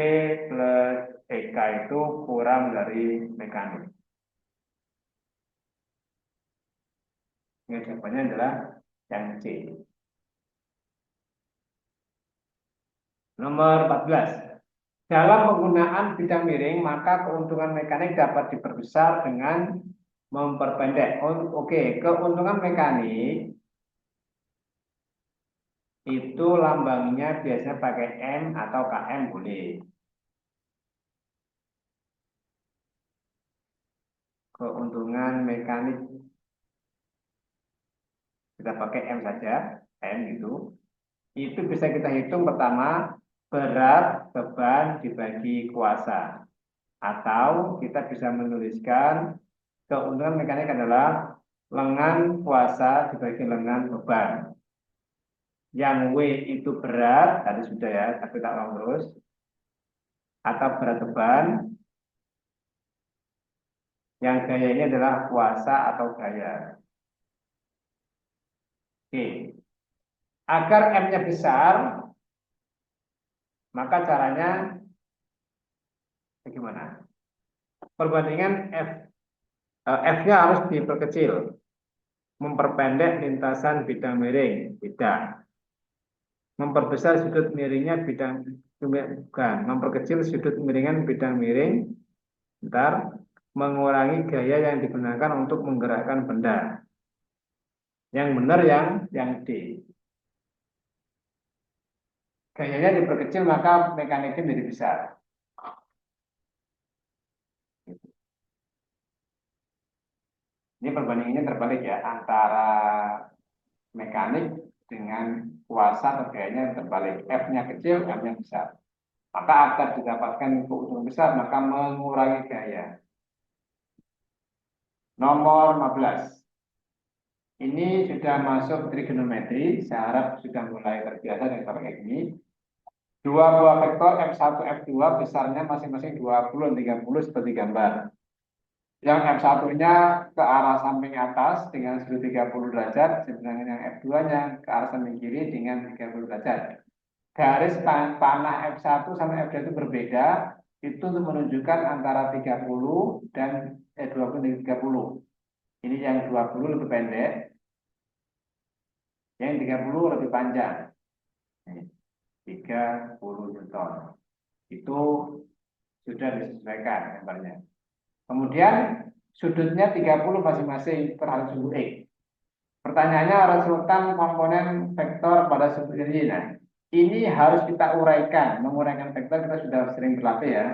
plus EK itu kurang dari mekanik. Ini jawabannya adalah yang C. Nomor 14. Dalam penggunaan bidang miring, maka keuntungan mekanik dapat diperbesar dengan memperpendek. Oke, keuntungan mekanik itu lambangnya biasanya pakai M atau KM boleh. Keuntungan mekanik kita pakai M saja, M itu bisa kita hitung pertama berat beban dibagi kuasa, atau kita bisa menuliskan keuntungan mekanik adalah lengan kuasa dibagi lengan beban. Yang W itu berat, tadi sudah ya, tapi tak ulang terus, atau berat beban. Yang gaya ini adalah kuasa atau gaya. Oke. Agar M-nya besar, maka caranya bagaimana? Perbandingan F-nya harus diperkecil. Memperpendek lintasan bidang miring, tidak. Memperbesar sudut miringnya bukan. Memperkecil sudut miringan bidang miring, ntar mengurangi gaya yang digunakan untuk menggerakkan benda. Yang benar yang D. Gayanya diperkecil maka mekaniknya menjadi besar. Ini perbandingannya terbalik ya, antara mekanik dengan kuasa atau gayanya terbalik. F-nya kecil, M-nya besar. Maka agar didapatkan keuntungan besar, maka mengurangi gaya. Nomor 15. Ini sudah masuk trigonometri. Saya harap sudah mulai terbiasa dengan cara kayak gini. Dua buah vektor F1, F2 besarnya masing-masing 20 dan 30 seperti gambar. Yang F1-nya ke arah samping atas dengan sudut 30 derajat, sedangkan yang F2-nya ke arah samping kiri dengan 30 derajat. Garis panah F1 sama F2 itu berbeda, itu untuk menunjukkan antara 30 dan 20 dan 30. Ini yang 20 lebih pendek, yang 30 lebih panjang. 30 Newton. Itu sudah disesuaikan gambarnya. Kemudian sudutnya 30 masing-masing terhadap sudut X. Pertanyaannya resultan komponen vektor pada sudut ini. Nah, ini harus kita uraikan. Menguraikan vektor kita sudah sering berlatih ya.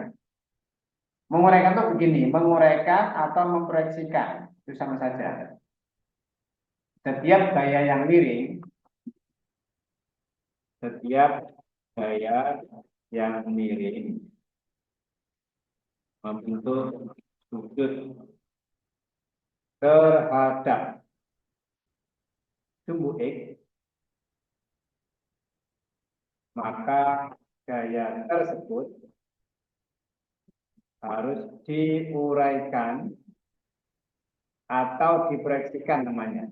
Menguraikan itu begini, menguraikan atau memproyeksikan itu sama saja. Setiap gaya yang miring, setiap gaya yang miring membentuk sudut terhadap sumbu X, maka gaya tersebut harus diuraikan atau diproyeksikan namanya.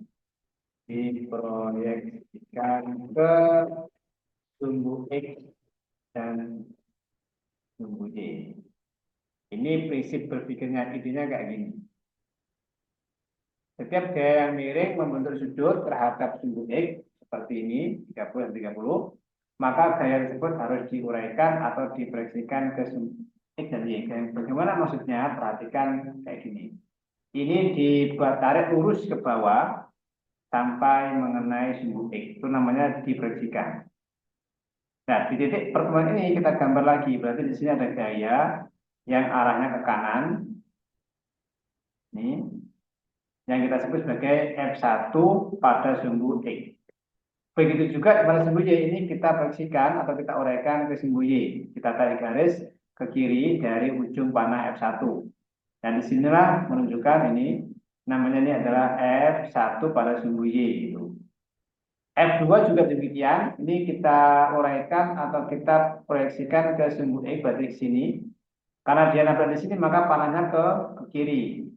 Diproyeksikan ke sumbu X dan sumbu Y. Ini prinsip berpikirnya, idenya kayak gini. Setiap gaya yang miring membentuk sudut terhadap sumbu X seperti ini, 30 dan 30, maka gaya tersebut harus diuraikan atau diproyeksikan ke sumbu X dan Y. Bagaimana maksudnya? Perhatikan kayak gini. Ini dibuat tarik lurus ke bawah sampai mengenai sumbu X. Itu namanya diproyeksikan. Nah, di titik pertemuan ini kita gambar lagi. Berarti di sini ada gaya yang arahnya ke kanan. Ini yang kita sebut sebagai F1 pada sumbu X. Begitu juga pada sumbu Y ini kita proyeksikan atau kita uraikan ke sumbu Y. Kita tarik garis ke kiri dari ujung panah F1. Dan disinilah menunjukkan ini, namanya ini adalah F1 pada sumbu Y. Gitu. F2 juga demikian, ini kita uraikan atau kita proyeksikan ke sumbu X, berarti ke sini. Karena dia nempel di sini, maka panahnya ke kiri.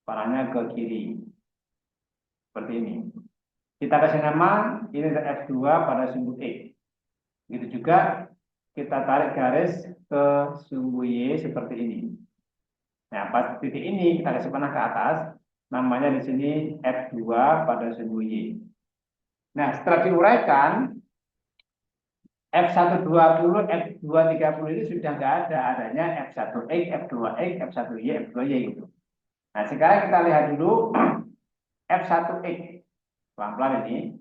Panahnya ke kiri. Seperti ini. Kita kasih nama, ini adalah F2 pada sumbu X. Begitu juga kita tarik garis ke sumbu Y seperti ini. Nah, pada titik ini kita kasih panah ke atas, namanya di sini F2 pada sumbu Y. Nah, setelah diuraikan, F120, F230 ini sudah nggak ada, adanya F1X, F2X, F1Y, F2Y gitu. Nah, sekarang kita lihat dulu F1X. Pelan-pelan ini.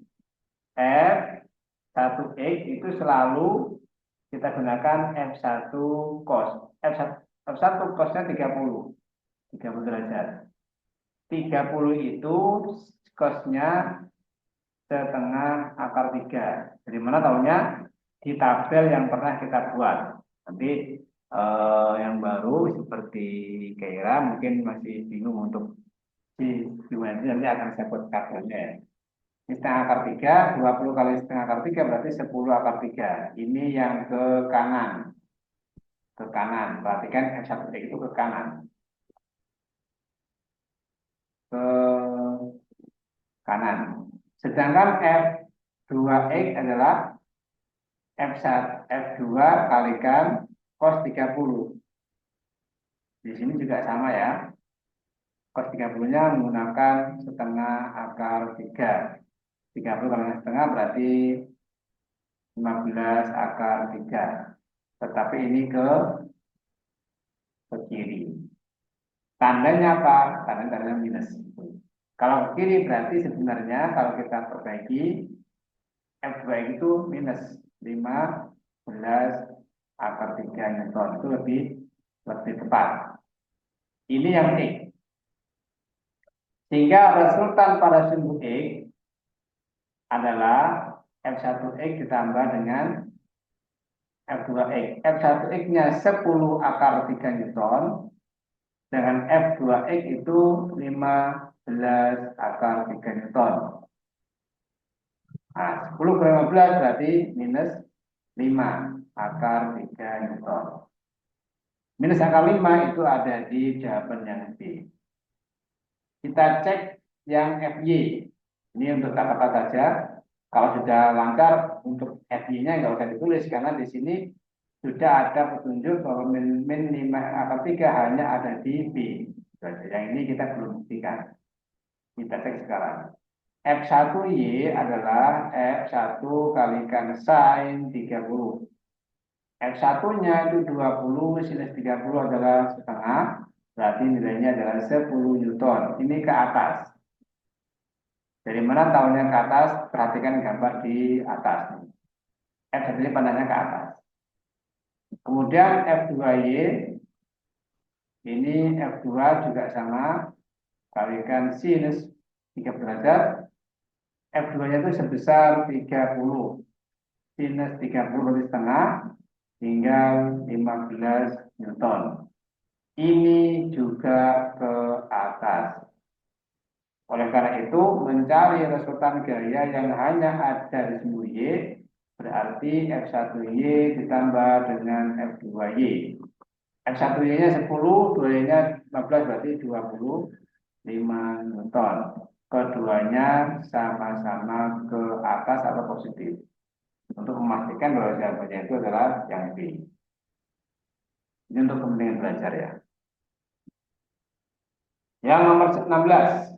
F1X itu selalu kita gunakan F1 cos. F1 cosnya 30 derajat. 30 itu cosnya setengah akar 3. Dari mana tahunya? Di tabel yang pernah kita buat. Nanti yang baru seperti Keira mungkin masih bingung untuk gimana, nanti akan saya buat tabelnya. Ini setengah akar 3, 20 kali setengah akar 3 berarti 10 akar 3. Ini yang ke kanan. Ke kanan. Perhatikan F1X itu ke kanan. Ke kanan. Sedangkan F2X adalah F2 kalikan cos 30. Di sini juga sama ya. Cos 30-nya menggunakan setengah akar 3. 30 kali setengah berarti 15 akar 3. Tetapi ini ke kiri. Tandanya apa? Tandanya minus. Kalau ke kiri berarti sebenarnya kalau kita perbaiki F2 itu minus 15 akar 3 Newton. Itu lebih tepat. Ini yang X. Sehingga resultan pada sumbu X adalah F1X ditambah dengan F2X. F1X-nya 10 akar 3 Newton. Dengan F2X itu 15 akar 3 Newton. Nah, 10 per 15 berarti minus 5 akar 3 Newton. Minus akar 5 itu ada di jawaban yang B. Kita cek yang FY. Ini untuk kata-kata saja. Kalau sudah lancar untuk FY-nya nggak usah ditulis karena di sini sudah ada petunjuk bahwa min 5 akar 3 hanya ada di B. Yang ini kita belum buktikan. Kita cek sekarang. F1Y adalah F1 kalikan sin 30. F1-nya itu 20, sinus 30 adalah setengah, berarti nilainya adalah 10 Newton. Ini ke atas. Dari mana tahunnya ke atas? Perhatikan gambar di atas. F1 ini pandangnya ke atas. Kemudian F2Y, ini F2 juga sama, kalikan sinus 3 derajat. F2-nya itu sebesar 30. Sinus 30 di setengah, tinggal 15 Newton. Ini juga ke atas. Oleh karena itu, mencari resultan gaya yang hanya ada di sumbu Y, berarti F1Y ditambah dengan F2Y. F1Y-nya 10, 2Y-nya 15, berarti 25 Newton. Keduanya sama-sama ke atas atau positif. Untuk memastikan bahwa jawabannya itu adalah yang B. Ini untuk kepentingan belajar ya. Yang nomor 16.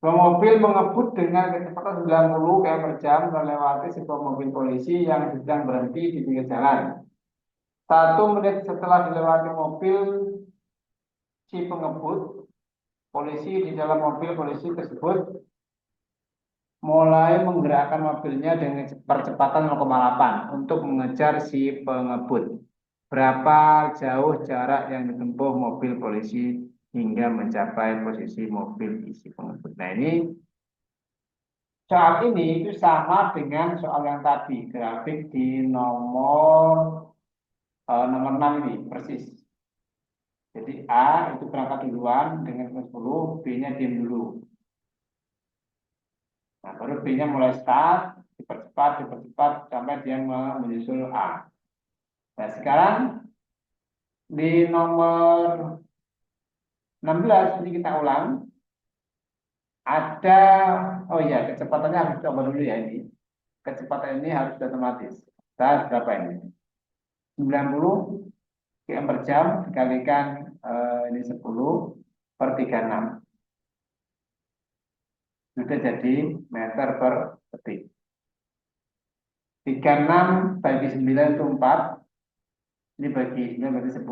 Sebuah mobil mengebut dengan kecepatan 90 km per jam melewati sebuah mobil polisi yang sedang berhenti di pinggir jalan. 1 menit setelah dilewati mobil si pengebut, polisi di dalam mobil polisi tersebut mulai menggerakkan mobilnya dengan percepatan 0,8 untuk mengejar si pengebut. Berapa jauh jarak yang ditempuh mobil polisi hingga mencapai posisi mobil isi pengebut. Nah ini soal ini itu sama dengan soal yang tadi, grafik di nomor 6 ini persis. Jadi A itu berangkat duluan dengan 10, B-nya diam dulu. Nah, baru B-nya mulai start, dipercepat sampai dia menyusul A. Nah, sekarang di nomor 16 ini kita ulang. Ada, oh ya, kecepatannya harus coba dulu ya ini. Kecepatan ini harus otomatis. Kita berapa ini? 90 km per jam dikalikan ini 10 per 36. Sudah jadi meter per detik. 36 bagi 9 itu 4. Ini bagi 9 berarti 10.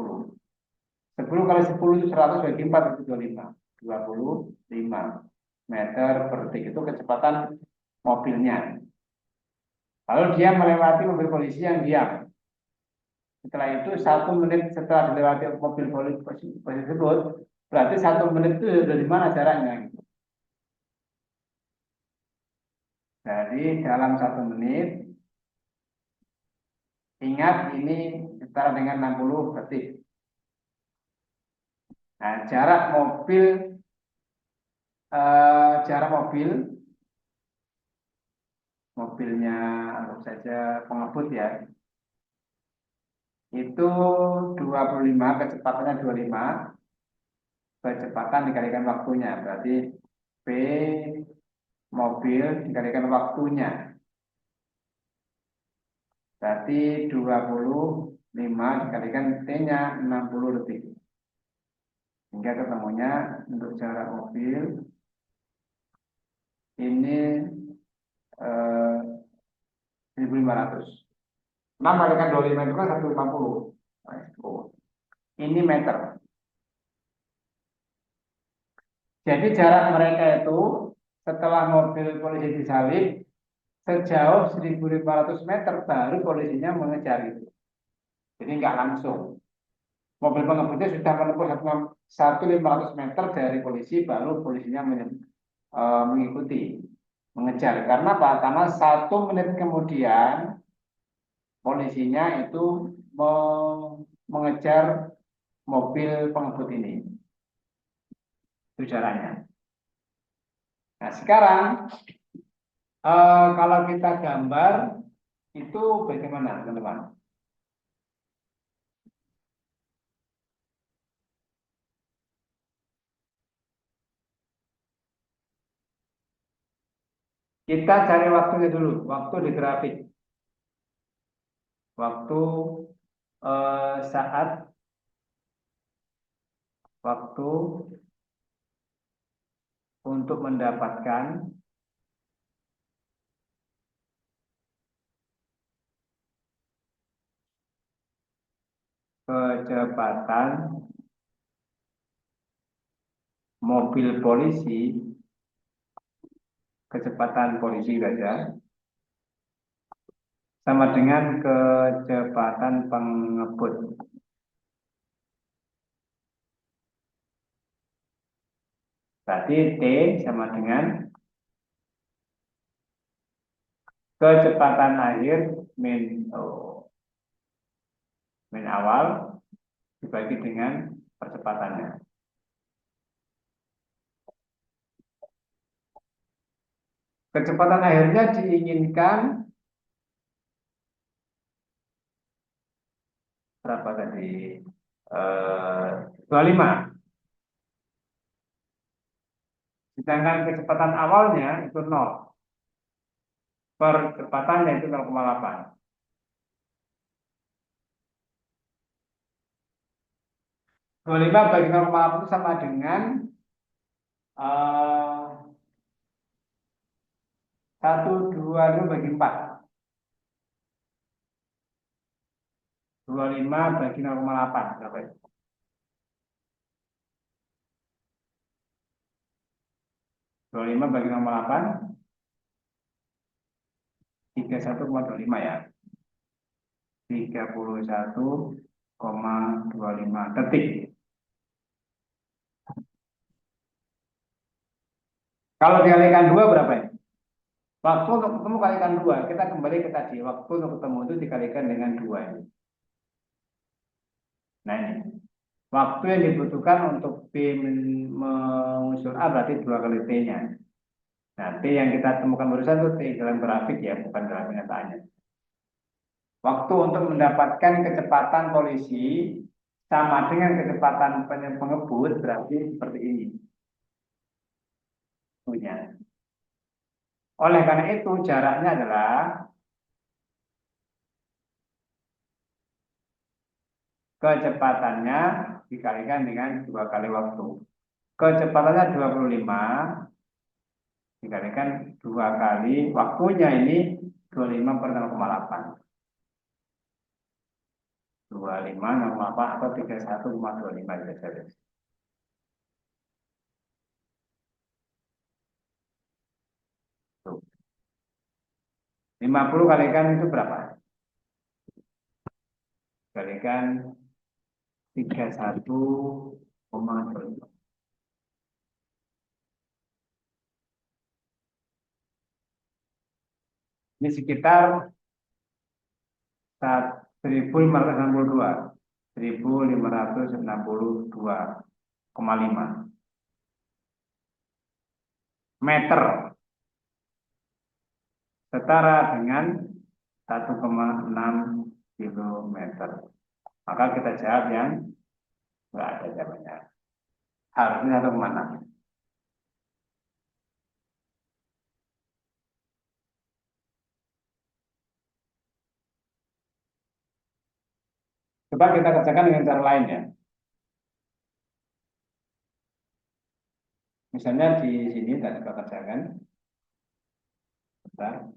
10 kali 10 itu 100 bagi 4 itu 25. 25 meter per detik itu kecepatan mobilnya. Lalu dia melewati mobil polisi yang diam. Setelah itu 1 menit setelah dilewati mobil polisi tersebut, berarti 1 menit itu dari mana jaraknya? Jadi dalam 1 menit, ingat ini setara dengan 60 detik. Nah, jarak mobilnya anggap saja pengebut ya, itu 25, kecepatannya 25, kecepatan dikalikan waktunya, berarti P mobil dikalikan waktunya, berarti 25 dikalikan T-nya 60 detik. Hingga ketemunya untuk jarak mobil ini 1500. 6 kalikan 25 itu kan 150. Ini meter. Jadi jarak mereka itu setelah mobil polisi disalib sejauh 1500 meter baru polisinya mengejar itu. Jadi nggak langsung. Mobil pengebutnya sudah menempuh 1500 meter dari polisi baru polisinya mengikuti, mengejar. Karena apa? Karena 1 menit kemudian polisinya itu mengejar mobil pengebut ini. Itu caranya. Nah sekarang Kalau kita gambar itu bagaimana, teman-teman? Kita cari waktunya dulu, waktu di grafik, waktu saat waktu untuk mendapatkan kecepatan mobil polisi, kecepatan polisi saja, sama dengan kecepatan pengebut. Berarti T sama dengan kecepatan akhir min, min awal dibagi dengan percepatannya. Kecepatan akhirnya diinginkan berapa tadi? 25. Sedangkan kecepatan awalnya itu 0. Percepatannya itu 0,8. 25 bagi 0,8 itu sama dengan 125 bagi 4. 25 bagi 0,8 berapa itu? 25 bagi 0,8 31,25 ya. 31,25 detik. Kalau dikalikan 2 berapa ini? Waktu untuk ketemu kalikan 2. Kita kembali ke tadi. Waktu untuk ketemu itu dikalikan dengan 2 ini. Nah ini. Waktu yang dibutuhkan untuk B mengusul A berarti 2 kali T-nya. Nah, T yang kita temukan barusan itu T dalam grafik ya, bukan dalam kenyataannya. Waktu untuk mendapatkan kecepatan polisi sama dengan kecepatan pengebut berarti seperti ini. Punya. Oleh karena itu jaraknya adalah kecepatannya dikalikan dengan 2 kali waktu. Kecepatannya 25 dikalikan 2 kali waktunya ini 25 per 0,8. 25 0,8 atau 31,25 saja. 50 kalikan itu berapa? Kalikan 31,25. Ini sekitar 1562. 1562,5 meter setara dengan 1,6 kilometer. Maka kita jawab yang enggak ada jawabannya. Harusnya 1,6. Coba kita kerjakan dengan cara lain ya. Misalnya di sini kita coba kerjakan. Bentar.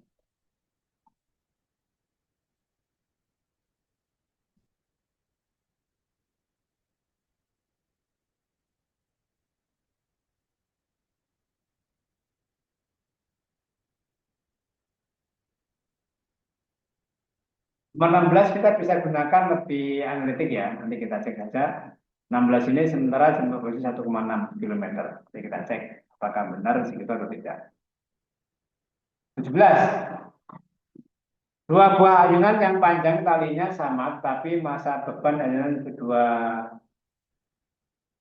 16 kita bisa gunakan lebih analitik ya. Nanti kita cek saja. 16 ini sementara posisi 1,6 kilometer. Nanti kita cek apakah benar segitu atau tidak. 17. Dua buah ayunan yang panjang talinya sama, tapi masa beban ayunan kedua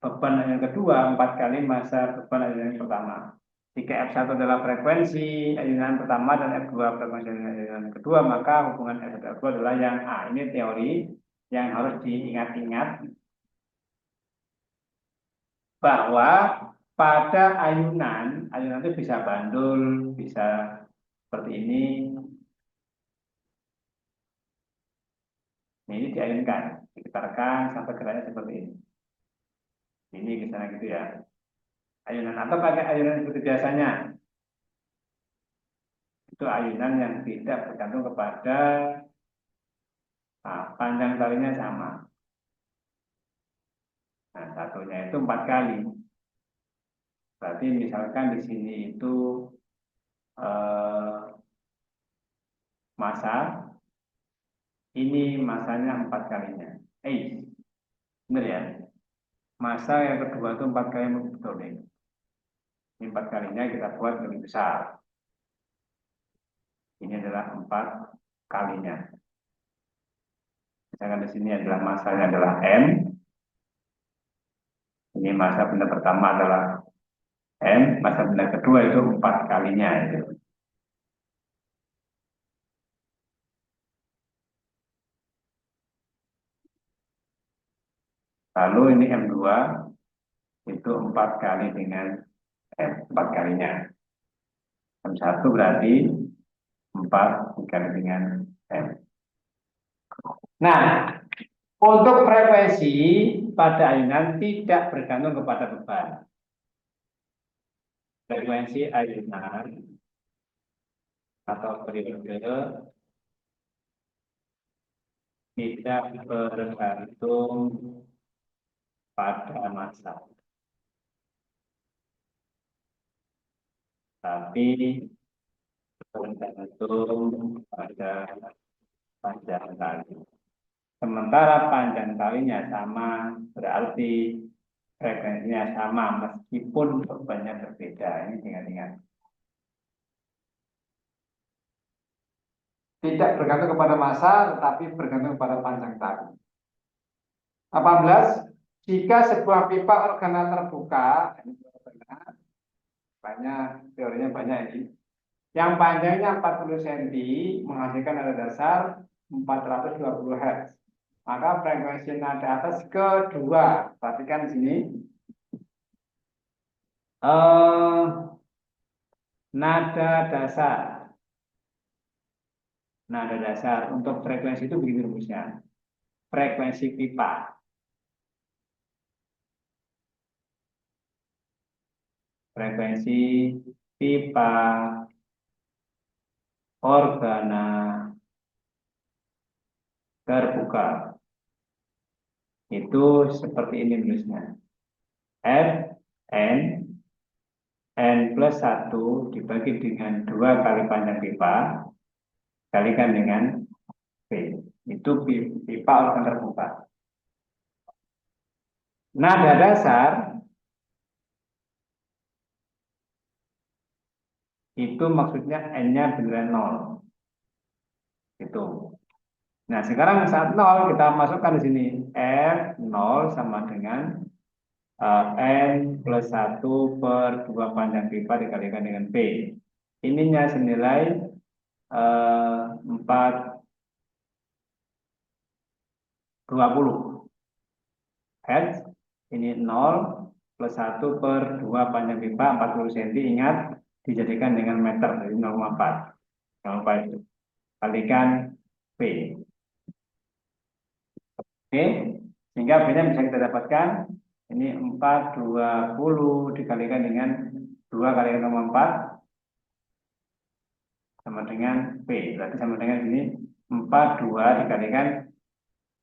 4 kali masa beban ayunan yang pertama. Jika F1 adalah frekuensi ayunan pertama dan F2 frekuensi ayunan kedua, maka hubungan F1 F2 adalah yang A. Ini teori yang harus diingat-ingat bahwa pada ayunan itu bisa bandul, bisa seperti ini. Ini diayunkan, digetarkan sampai geraknya seperti ini. Ini ke sana gitu ya. Ayunan atau pakai ayunan seperti biasanya. Itu ayunan yang tidak bergantung kepada panjang talinya sama. Nah, satunya itu 4 kali. Berarti misalkan di sini itu massa, ini massanya 4 kalinya. Benar ya? Massa yang kedua itu 4 kali betul nih. Ini 4 kalinya kita buat lebih besar. Ini adalah 4 kalinya. Misalkan di sini adalah massanya adalah M. Ini massa benda pertama adalah M, massa benda kedua itu 4 kalinya itu. Lalu ini M2 itu 4 kali dengan M, 4 kalinya. M1 berarti 4 dikali dengan M. Nah, untuk frekuensi pada ayunan tidak bergantung kepada beban. Frekuensi ayunan atau periode tidak bergantung pada massa, tapi bergantung pada panjang tali. Sementara panjang talinya sama, berarti frekuensinya sama meskipun bebannya berbeda. Ini ingat-ingat. Tidak bergantung kepada massa, tetapi bergantung kepada panjang tali. 18. Jika sebuah pipa organa terbuka, teorinya banyak ini. Yang panjangnya 40 cm menghasilkan nada dasar 420 Hz. Maka frekuensi nada atas kedua, perhatikan di sini. Nada dasar. Nada dasar untuk frekuensi itu begini rumusnya. Frekuensi pipa. Frekuensi pipa organa terbuka. Itu seperti ini tulisnya. N plus 1 dibagi dengan 2 kali panjang pipa kalikan dengan P. Itu pipa organ terbuka. Nada dasar itu maksudnya N-nya beneran 0. Itu. Nah, sekarang saat 0 kita masukkan di sini F0 sama dengan N plus 1 per 2 panjang pipa dikalikan dengan P. Ininya senilai 420 Hz. Ini 0 plus 1 per 2 panjang pipa 40 cm. Ingat, dijadikan dengan meter, jadi 0,4. 0,4 itu. Kalikan P. Oke, sehingga B-nya bisa kita dapatkan. Ini 420 dikalikan dengan 2 kali 0,4 sama dengan P. Berarti sama dengan ini 42 dikalikan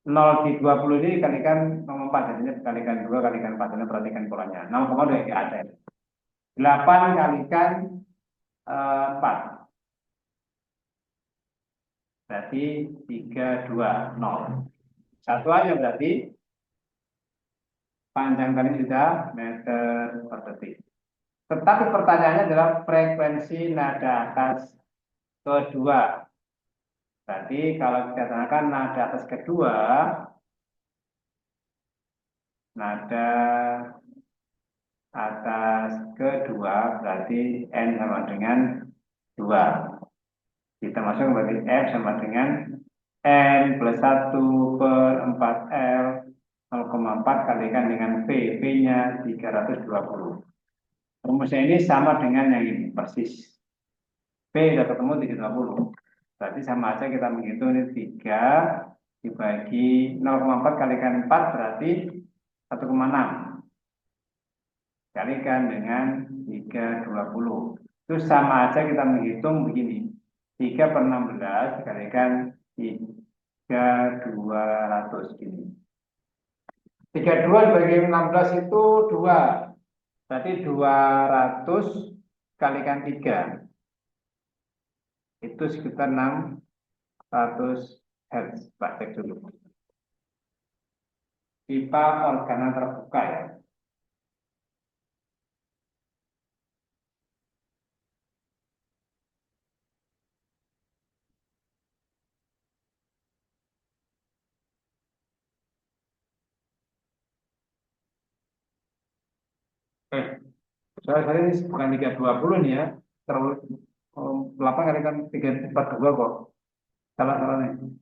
0 di 20 ini dikalikan 0,4. Jadinya dikalikan 2 kalikan 4. Ini perhatikan polanya. 0,2 tidak ada. 8 kalikan 4. Berarti 320. Satuannya berarti panjang tali sudah meter per detik. Tetapi pertanyaannya adalah frekuensi nada atas kedua. Berarti kalau kita tanyakan nada atas kedua, nada atas kedua berarti N sama dengan 2. Kita masuk berarti F sama dengan N plus 1/4L 0,4 kalikan dengan V. V-nya 320. Rumusnya ini sama dengan yang ini, persis. V sudah ketemu 320. Berarti sama aja kita menghitung ini 3 dibagi 0,4 kalikan 4 berarti 1,6. Kalikan dengan 320. Itu sama aja kita menghitung begini. 3/16 dikalikan 3/200 gini. 32 dibagi 16 itu 2. Berarti 200 kalikan 3. Itu sekitar 600 Hz. Pak cek dulu. Pipa organa terbuka ya. Soalnya ini bukan 320 nih ya. Terlalu 8 kalikan 342 kok. Salah nih.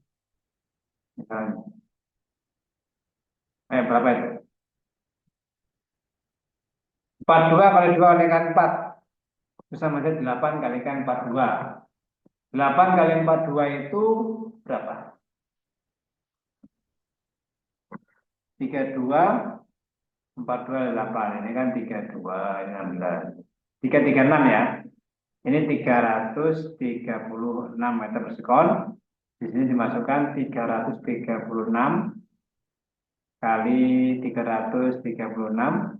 Misalnya. Berapa itu? 42 kali 2 kalikan 4. Itu sama saja 8 kalikan 42. 8 kali 42 itu berapa? 32, 42, 8. Ini kan 32, 16. 336 ya. Ini 336 meter per sekon. Di sini dimasukkan 336 kali 336.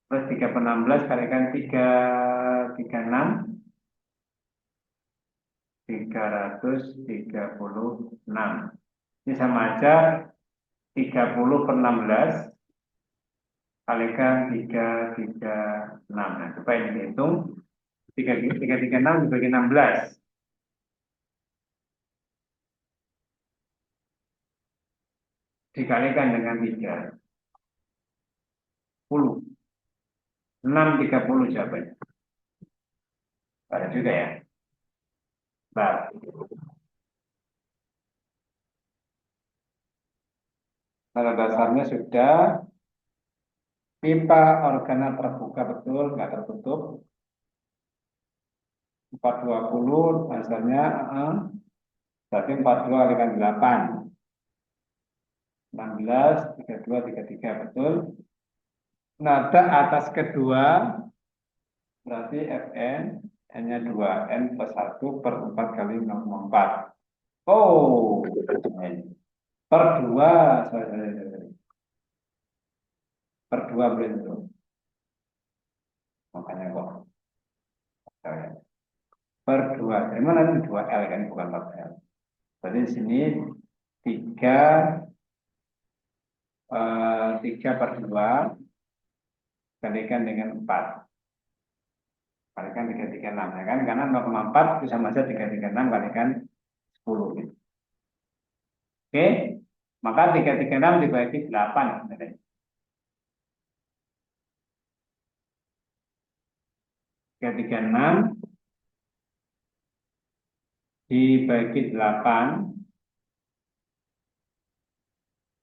Terus 3/16 kalikan 336. 336. Ini sama aja 30/16 kalikan 336. Nah, coba ini dihitung. 336 dibagi 16. Dikalikan dengan 30. 630 jawabannya. Ada juga ya. Baik. Pada dasarnya sudah. Pipa organa terbuka betul, nggak tertutup. 420 dasarnya berarti 42 kalikan 8. 16, 32, 33 betul. Nada atas kedua berarti Fn, N-nya 2, N plus 1 per 4 kali 0,4. Oh, per 2, sorry. Per 2 boleh itu. Makanya kok. Per 2, dari mana ini 2L kan, bukan 4L. Berarti di sini 3, 3/2 kalikan dengan 4. Kalikan 336 ya kan, karena 0,4 itu sama saja 336 kalikan 10 gitu. Oke, maka 336 dibagi 8 sebenarnya. 336 dibagi 8,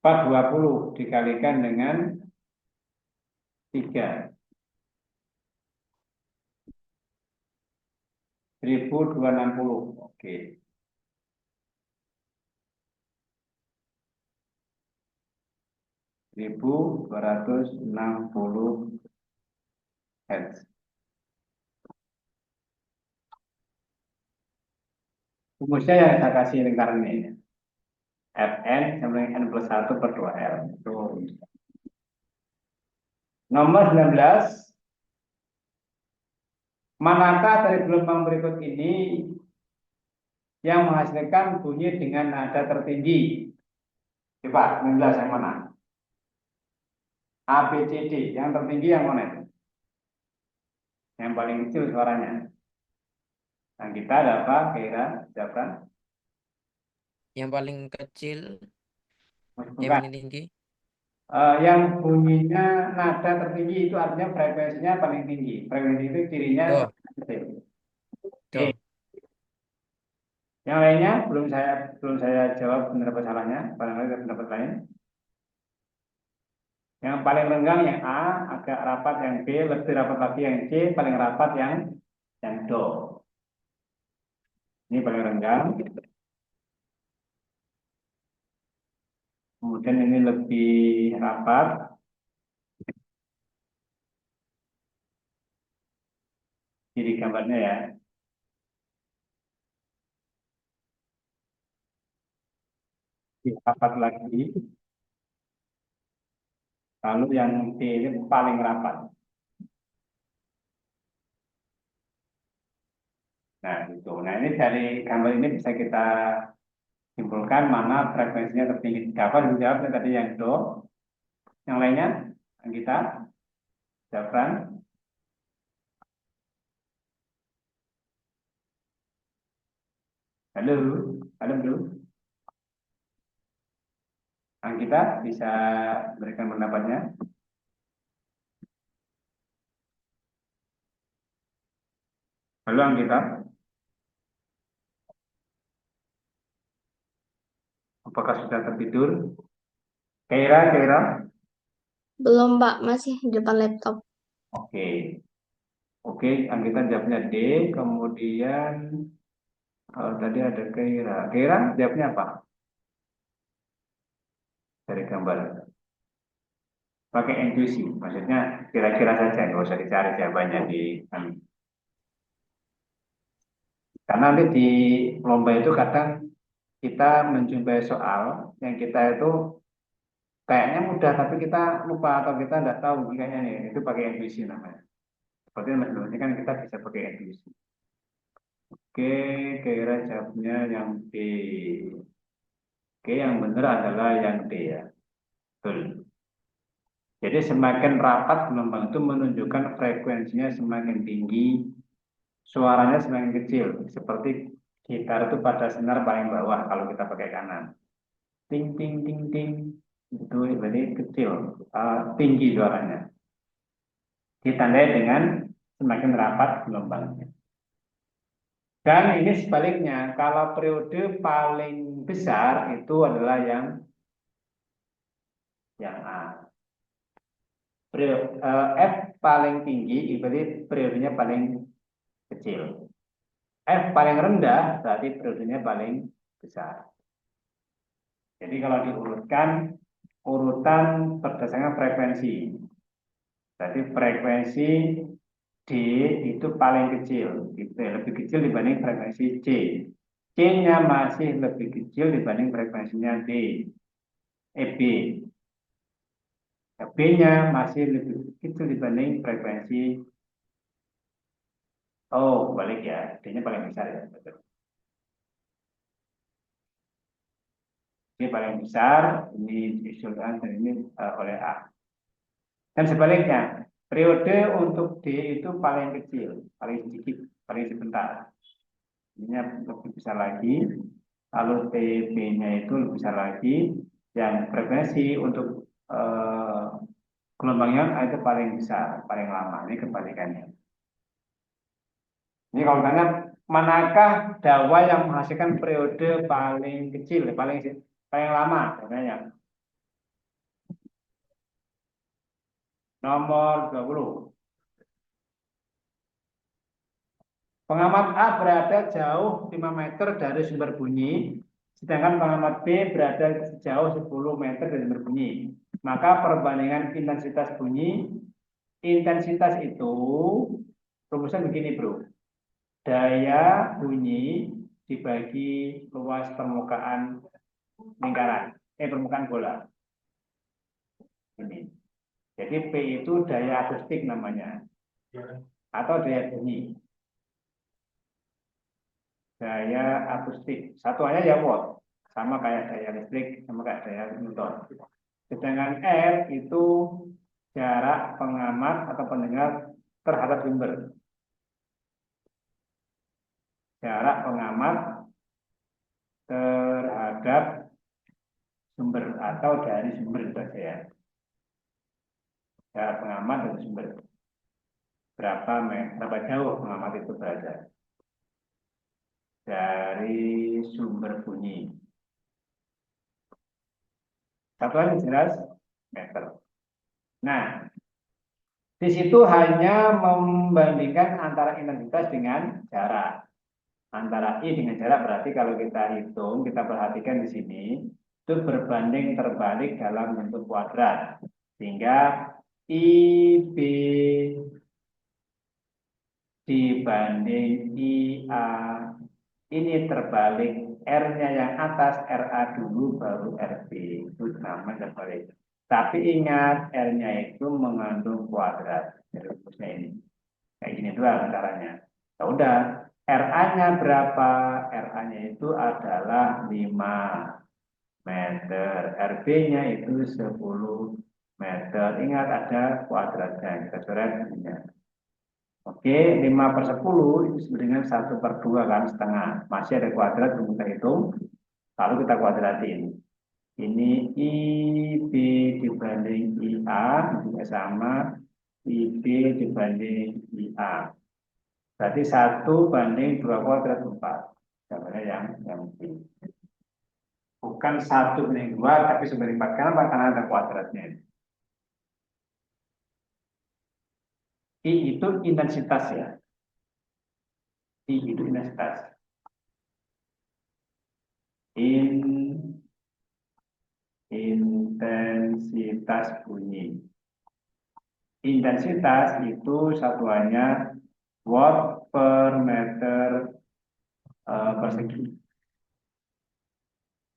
420 dikalikan dengan 3. 1260. Oke. 1260 Hz. Rumusnya yang saya kasih lingkaran ini. Fn sama dengan N plus 1 per 2L. Itu. Nomor 19. Manakah dari gelombang berikut ini yang menghasilkan bunyi dengan nada tertinggi? Coba, 19 yang mana? A, B, C, D. Yang tertinggi yang mana itu? Yang paling kecil suaranya. Nah, kita ada apa? Kira, siapa?
Yang paling kecil, yang
Bukan.
paling tinggi.
Yang bunyinya nada tertinggi itu artinya frekuensinya paling tinggi. Frekuensi itu cirinya
Do.
kecil. Oke.
Do.
Yang lainnya belum saya jawab benar apa salahnya. Barangkali ada pendapat lain. Yang paling renggang yang A, agak rapat yang B, lebih rapat lagi yang C, paling rapat yang Do. Ini paling renggang. Kemudian ini lebih rapat. Jadi gambarnya ya. Lebih rapat lagi. Lalu yang D ini paling rapat. Nah, itu. Nah, ini dari gambar ini bisa kita simpulkan mana frekuensinya tertinggi. Dapat dijawab tadi yang Do. Yang lainnya, yang kita jawabkan. Halo, halo bro. Yang kita bisa berikan pendapatnya. Halo, yang kita. Apakah sudah tertidur? Kira-kira.
Belum, Pak. Masih di depan laptop.
Oke. Oke, yang kita jawabnya D. Kemudian tadi ada Kira. Kira jawabnya apa? Dari gambar. Pakai intuisi. Maksudnya kira-kira saja. Nggak usah dicari jawabannya di karena nanti di lomba itu kadang kita menjumpai soal yang kita itu kayaknya mudah tapi kita lupa atau kita tidak tahu kayaknya nih itu pakai intuisi namanya. Seperti ini kan kita bisa pakai intuisi. Oke, kira jawabnya yang D. Oke, yang benar adalah yang D ya. Betul. Jadi semakin rapat gelombang itu menunjukkan frekuensinya semakin tinggi, suaranya semakin kecil. Seperti gitar itu pada senar paling bawah kalau kita pakai kanan. Ting ting ting ting itu berarti kecil, tinggi suaranya. Ditandai dengan semakin rapat gelombangnya. Dan ini sebaliknya, kalau periode paling besar itu adalah yang A. F paling tinggi berarti periodenya paling kecil. F paling rendah berarti periodenya paling besar. Jadi kalau diurutkan urutan berdasarkan frekuensi. Berarti frekuensi D itu paling kecil, gitu ya, lebih kecil dibanding frekuensi C. C-nya masih lebih kecil dibanding frekuensinya B. B-nya masih lebih kecil dibanding frekuensi. Oh, balik ya. D-nya paling besar ya. Betul. Ini paling besar, ini diusulkan dan ini oleh A. Dan sebaliknya, periode untuk D itu paling kecil, paling sedikit, paling sebentar. Ini lebih besar lagi. Lalu TB-nya itu lebih besar lagi. Yang frekuensi untuk gelombangnya itu paling besar, paling lama. Ini kebalikannya. Ini kalau tanya, manakah dawa yang menghasilkan periode paling kecil, paling paling lama? Sebenarnya nomor 20. Pengamat A berada jauh 5 meter dari sumber bunyi, sedangkan pengamat B berada sejauh 10 meter dari sumber bunyi. Maka perbandingan intensitas itu, rumusnya begini bro, daya bunyi dibagi luas permukaan lingkaran, permukaan bola. Ini. Jadi P itu daya akustik namanya, atau daya bunyi. Daya akustik. Satuannya ya watt, sama kayak daya listrik, sama kayak daya Newton. Sedangkan R itu jarak pengamat atau pendengar terhadap sumber. Jarak pengamat terhadap sumber atau dari sumber saja ya. Jarak pengamat dari sumber. Berapa jauh pengamat itu berada dari sumber bunyi. Satuan jelas meter. Nah, di situ hanya membandingkan antara intensitas dengan jarak. Antara I dengan jarak berarti kalau kita hitung, kita perhatikan di sini, itu berbanding terbalik dalam bentuk kuadrat. Sehingga IB dibanding IA ini terbalik, R-nya yang atas, RA dulu baru RB. Itu namanya terbalik. Tapi ingat, R-nya itu mengandung kuadrat. Jadi rumusnya ini. Kayak gini doang caranya. Ya udah, RA-nya berapa? RA-nya itu adalah 5 meter. RB-nya itu 10 meter. Ingat ada kuadratnya. Kita coret ini. Oke, 5/10 itu sama dengan 1/2 kan, setengah. Masih ada kuadrat, belum kita hitung. Lalu kita kuadratin. Ini IB dibanding IA juga sama IB dibanding IA. Berarti 1/2 kuadrat 4. Jawabannya yang B. Bukan 1/2, tapi 1/4. Kenapa? Karena ada kuadratnya. I itu intensitas ya. I itu intensitas. Intensitas bunyi. Intensitas itu satuannya watt per meter persegi.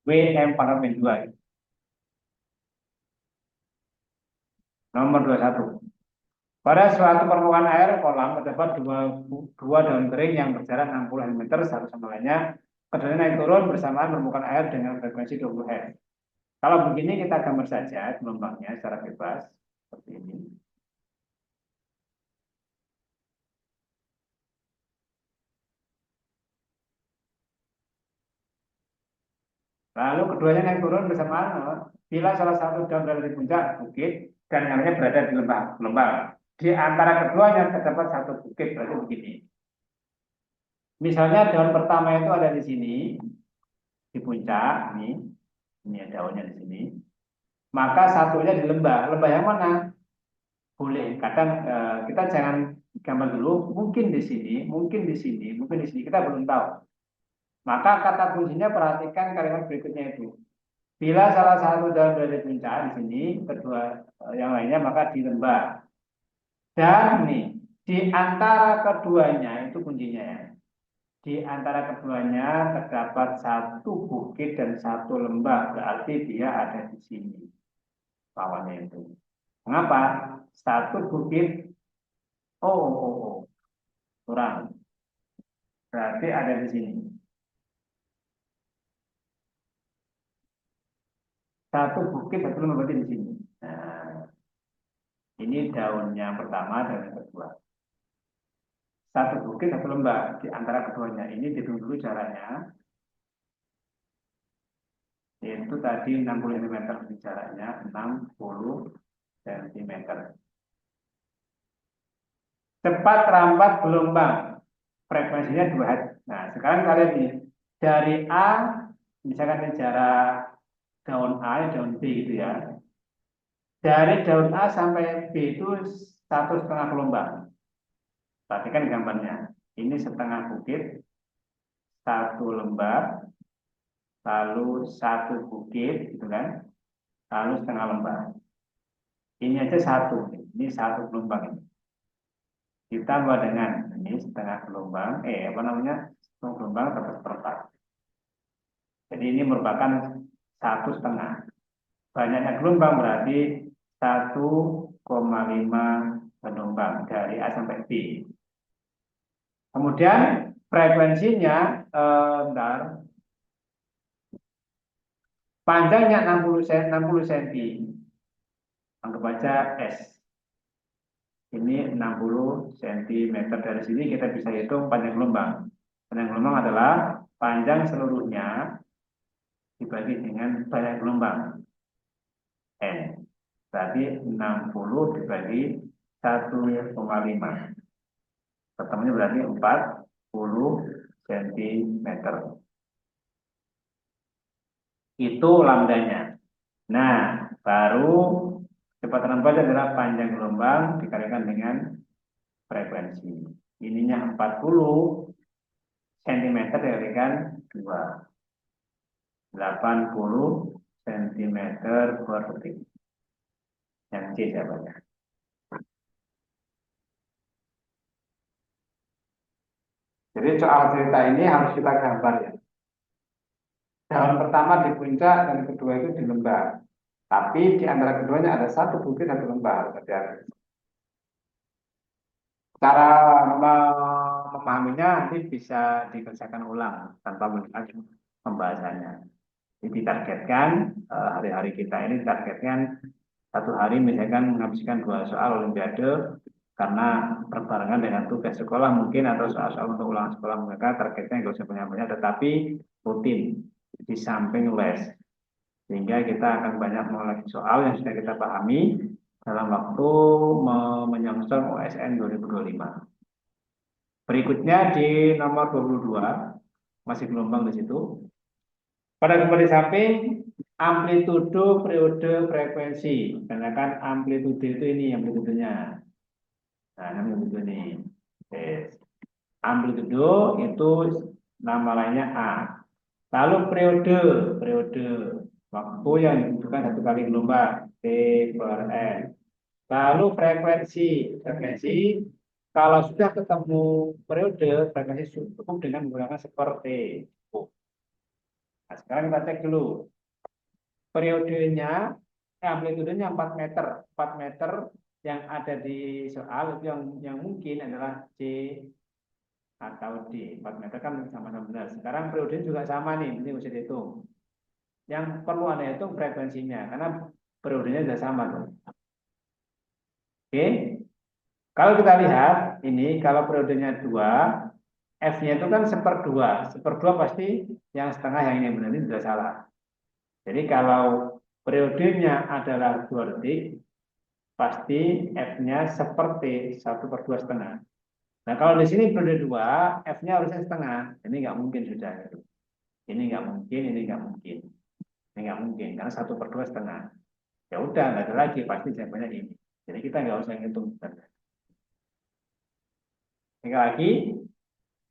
WM pangkat 2. Nomor 21. Pada suatu permukaan air kolam terdapat dua daun kering yang berjarak 60 mm satu sama lainnya. Keduanya naik turun bersamaan permukaan air dengan frekuensi 20 Hz. Kalau begini kita gambar saja gelombangnya secara bebas seperti ini. Lalu keduanya naik turun bersamaan bila salah satu daun berada di puncak bukit dan yang lainnya berada di lembah. Di antara keduanya terdapat satu bukit, berarti begini. Misalnya daun pertama itu ada di sini, di puncak, ini ada daunnya di sini. Maka satunya di lembah. Lembah yang mana? Boleh. Kadang kita jangan gambar dulu. Mungkin di sini, mungkin di sini, mungkin di sini. Kita belum tahu. Maka kata kuncinya perhatikan kalimat berikutnya itu. Bila salah satu daun berada di puncak di sini, kedua yang lainnya maka di lembah. Dan nih, di antara keduanya itu kuncinya ya. Di antara keduanya terdapat satu bukit dan satu lembah, berarti dia ada di sini. Lawannya itu. Mengapa? Satu bukit, kurang. Berarti ada di sini. Satu bukit, satu lembah berarti di sini. Nah, ini daunnya pertama dan yang kedua. Satu bukit, satu lembah di antara keduanya. Ini dihitung dulu jaraknya. Yaitu tadi 60 cm jaraknya, 60 cm. Cepat rambat gelombang. Frekuensinya 2 Hz. Nah, sekarang kalian nih, dari A, misalkan jarak daun A, daun B gitu ya. Dari daun A sampai B itu 1,5 gelombang. Perhatikan gambarnya. Ini setengah bukit, satu lembah, lalu satu bukit, gitu kan? Lalu setengah lembah. Ini aja satu, ini satu gelombang ini. Ditambah dengan ini setengah gelombang, setengah gelombang dapat seperempat. Jadi ini merupakan 1,5. Banyaknya gelombang berarti 1,5 gelombang dari A sampai B. Kemudian frekuensinya, panjangnya 60 cm. Anggap aja S. Ini 60 cm. Dari sini kita bisa hitung panjang gelombang. Panjang gelombang adalah panjang seluruhnya dibagi dengan banyak gelombang. N. Berarti 60 dibagi 1,5. Ketemunya berarti 40 cm. Itu lambdanya. Nah, baru kecepatan lembaga adalah panjang gelombang dikalikan dengan frekuensi. Ininya 40 cm dikalikan 2. 80 cm per detik. Yang C jawabannya. Jadi soal cerita ini harus kita gambar ya. Daun pertama di puncak dan kedua itu di lembah. Tapi di antara keduanya ada satu bukit, satu lembah. Cara memahaminya nanti bisa dikerjakan ulang tanpa melihat pembahasannya. Jadi ditargetkan hari-hari kita ini ditargetkan satu hari misalkan menghabiskan 2 soal olimpiade karena berbarengan dengan tugas sekolah mungkin atau soal-soal untuk ulangan sekolah mereka targetnya nggak usah banyak-banyak tetapi rutin di samping les sehingga kita akan banyak mengulangi soal yang sudah kita pahami dalam waktu menyongsong OSN 2025. Berikutnya di nomor 22 masih gelombang di situ. Pada gambar di samping amplitudo, periode, frekuensi. Karena kan amplitudo itu ini amplitudenya. Nah, amplitudo ini. Yes. Amplitudo itu nama lainnya A. Lalu periode waktu yang dibutuhkan satu kali gelombang T per N. Lalu frekuensi kalau sudah ketemu periode frekuensi cukup dengan menggunakan seperti. Nah, sekarang kita cek dulu periodenya, amplitudenya 4 meter. 4 meter yang ada di soal itu yang mungkin adalah C atau D. 4 meter kan sama-sama benar. Sekarang periodenya juga sama nih, ini bisa dihitung. Yang perlu Anda hitung frekuensinya, karena periodenya sudah sama tuh. Oke. Kalau kita lihat, ini kalau periodenya 2, F-nya itu kan 1/2. 1/2 pasti yang setengah yang ini benar, ini sudah salah. Jadi kalau periodenya adalah 2 detik, pasti F-nya seperti 1/2,5. Nah kalau di sini periode 2, F-nya harusnya setengah. Ini nggak mungkin sudah. Ini nggak mungkin, ini nggak mungkin. Ini nggak mungkin, karena 1/2,5. Ya udah, nggak ada lagi, pasti jawabannya ini. Jadi kita nggak usah hitung. Sekali lagi,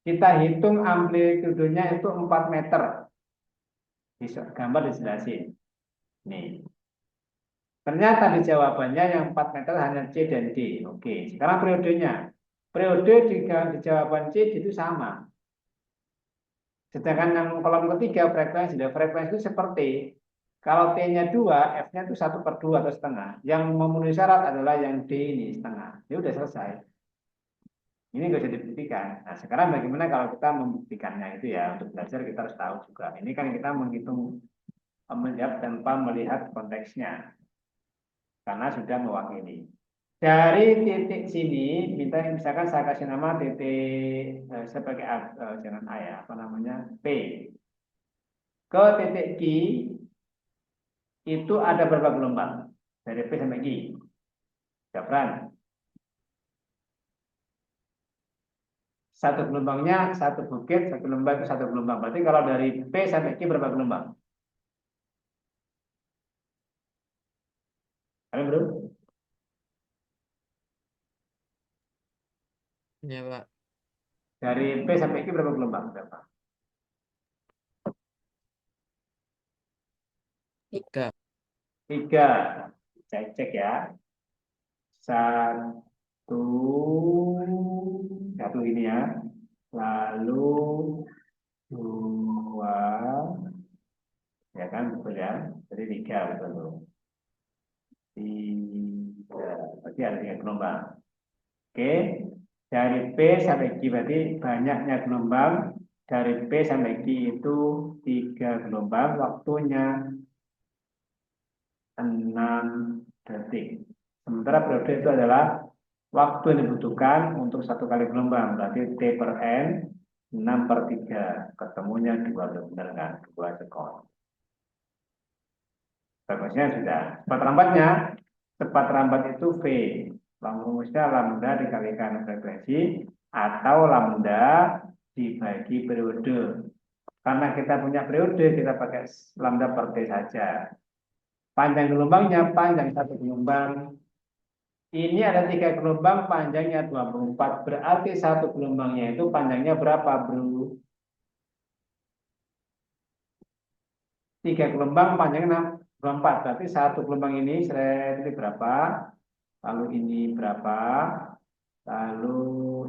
kita hitung amplitudenya itu 4 meter. Gambar dijelasin. Nih. Ternyata di jawabannya yang 4 meter hanya C dan D. Oke, sekarang periodenya. Periode di jawaban C itu sama. Sedangkan yang kolom ketiga frekuensi. Frekuensi itu seperti kalau T-nya 2, F-nya itu 1/2 atau setengah. Yang memenuhi syarat adalah yang D ini setengah. Ini udah selesai. Ini nggak bisa dibuktikan. Nah, sekarang bagaimana kalau kita membuktikannya itu ya, untuk belajar kita harus tahu juga. Ini kan kita menghitung menjawab tanpa melihat konteksnya, karena sudah mewakili. Dari titik sini, misalkan saya kasih nama titik sebagai jangan A ya, apa namanya P. Ke titik Q itu ada berapa gelombang? Dari P sampai Q. Jabran. Satu gelombangnya satu bukit, satu lembah itu satu gelombang. Berarti kalau dari P sampai Q berapa gelombang? Kalian bro?
Ya, Pak.
Dari P sampai Q berapa gelombang? Berapa?
3.
3. Saya cek ya. Satu, satu ini ya. Lalu 2, ya kan betul ya. Jadi 3 betul. 3, berarti ada 3 gelombang. Oke, dari P sampai Q berarti banyaknya gelombang. Dari P sampai Q itu 3 gelombang. Waktunya 6 detik. Sementara periode itu adalah waktu yang dibutuhkan untuk satu kali gelombang. Berarti T per N 6/3. Ketemunya 2 benar kan? 2 sekon. Bagusnya sudah. Cepat lambatnya cepat lambat itu V. Rumusnya lambda dikalikan frekuensi atau lambda dibagi periode. Karena kita punya periode, kita pakai lambda per T saja. Panjang gelombangnya, panjang satu gelombang. Ini ada 3 gelombang, panjangnya 24. Berarti satu gelombangnya itu panjangnya berapa, bro? 3 gelombang, panjangnya 24. Berarti satu gelombang ini, ini berapa? Lalu ini berapa? Lalu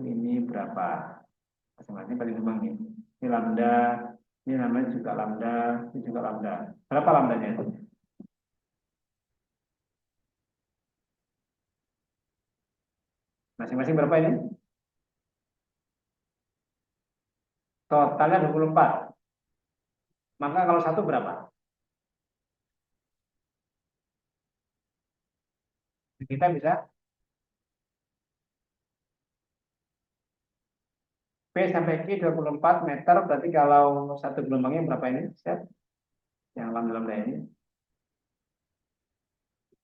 ini berapa? Masing-masing pada gelombang ini. Ini lambda, ini namanya juga lambda, ini juga lambda. Berapa lambdanya itu? Masing-masing berapa ini? Totalnya 24. Maka kalau satu berapa? Kita bisa P sampai Q 24 meter. Berarti kalau satu gelombangnya berapa ini? Set. Yang lambda ini.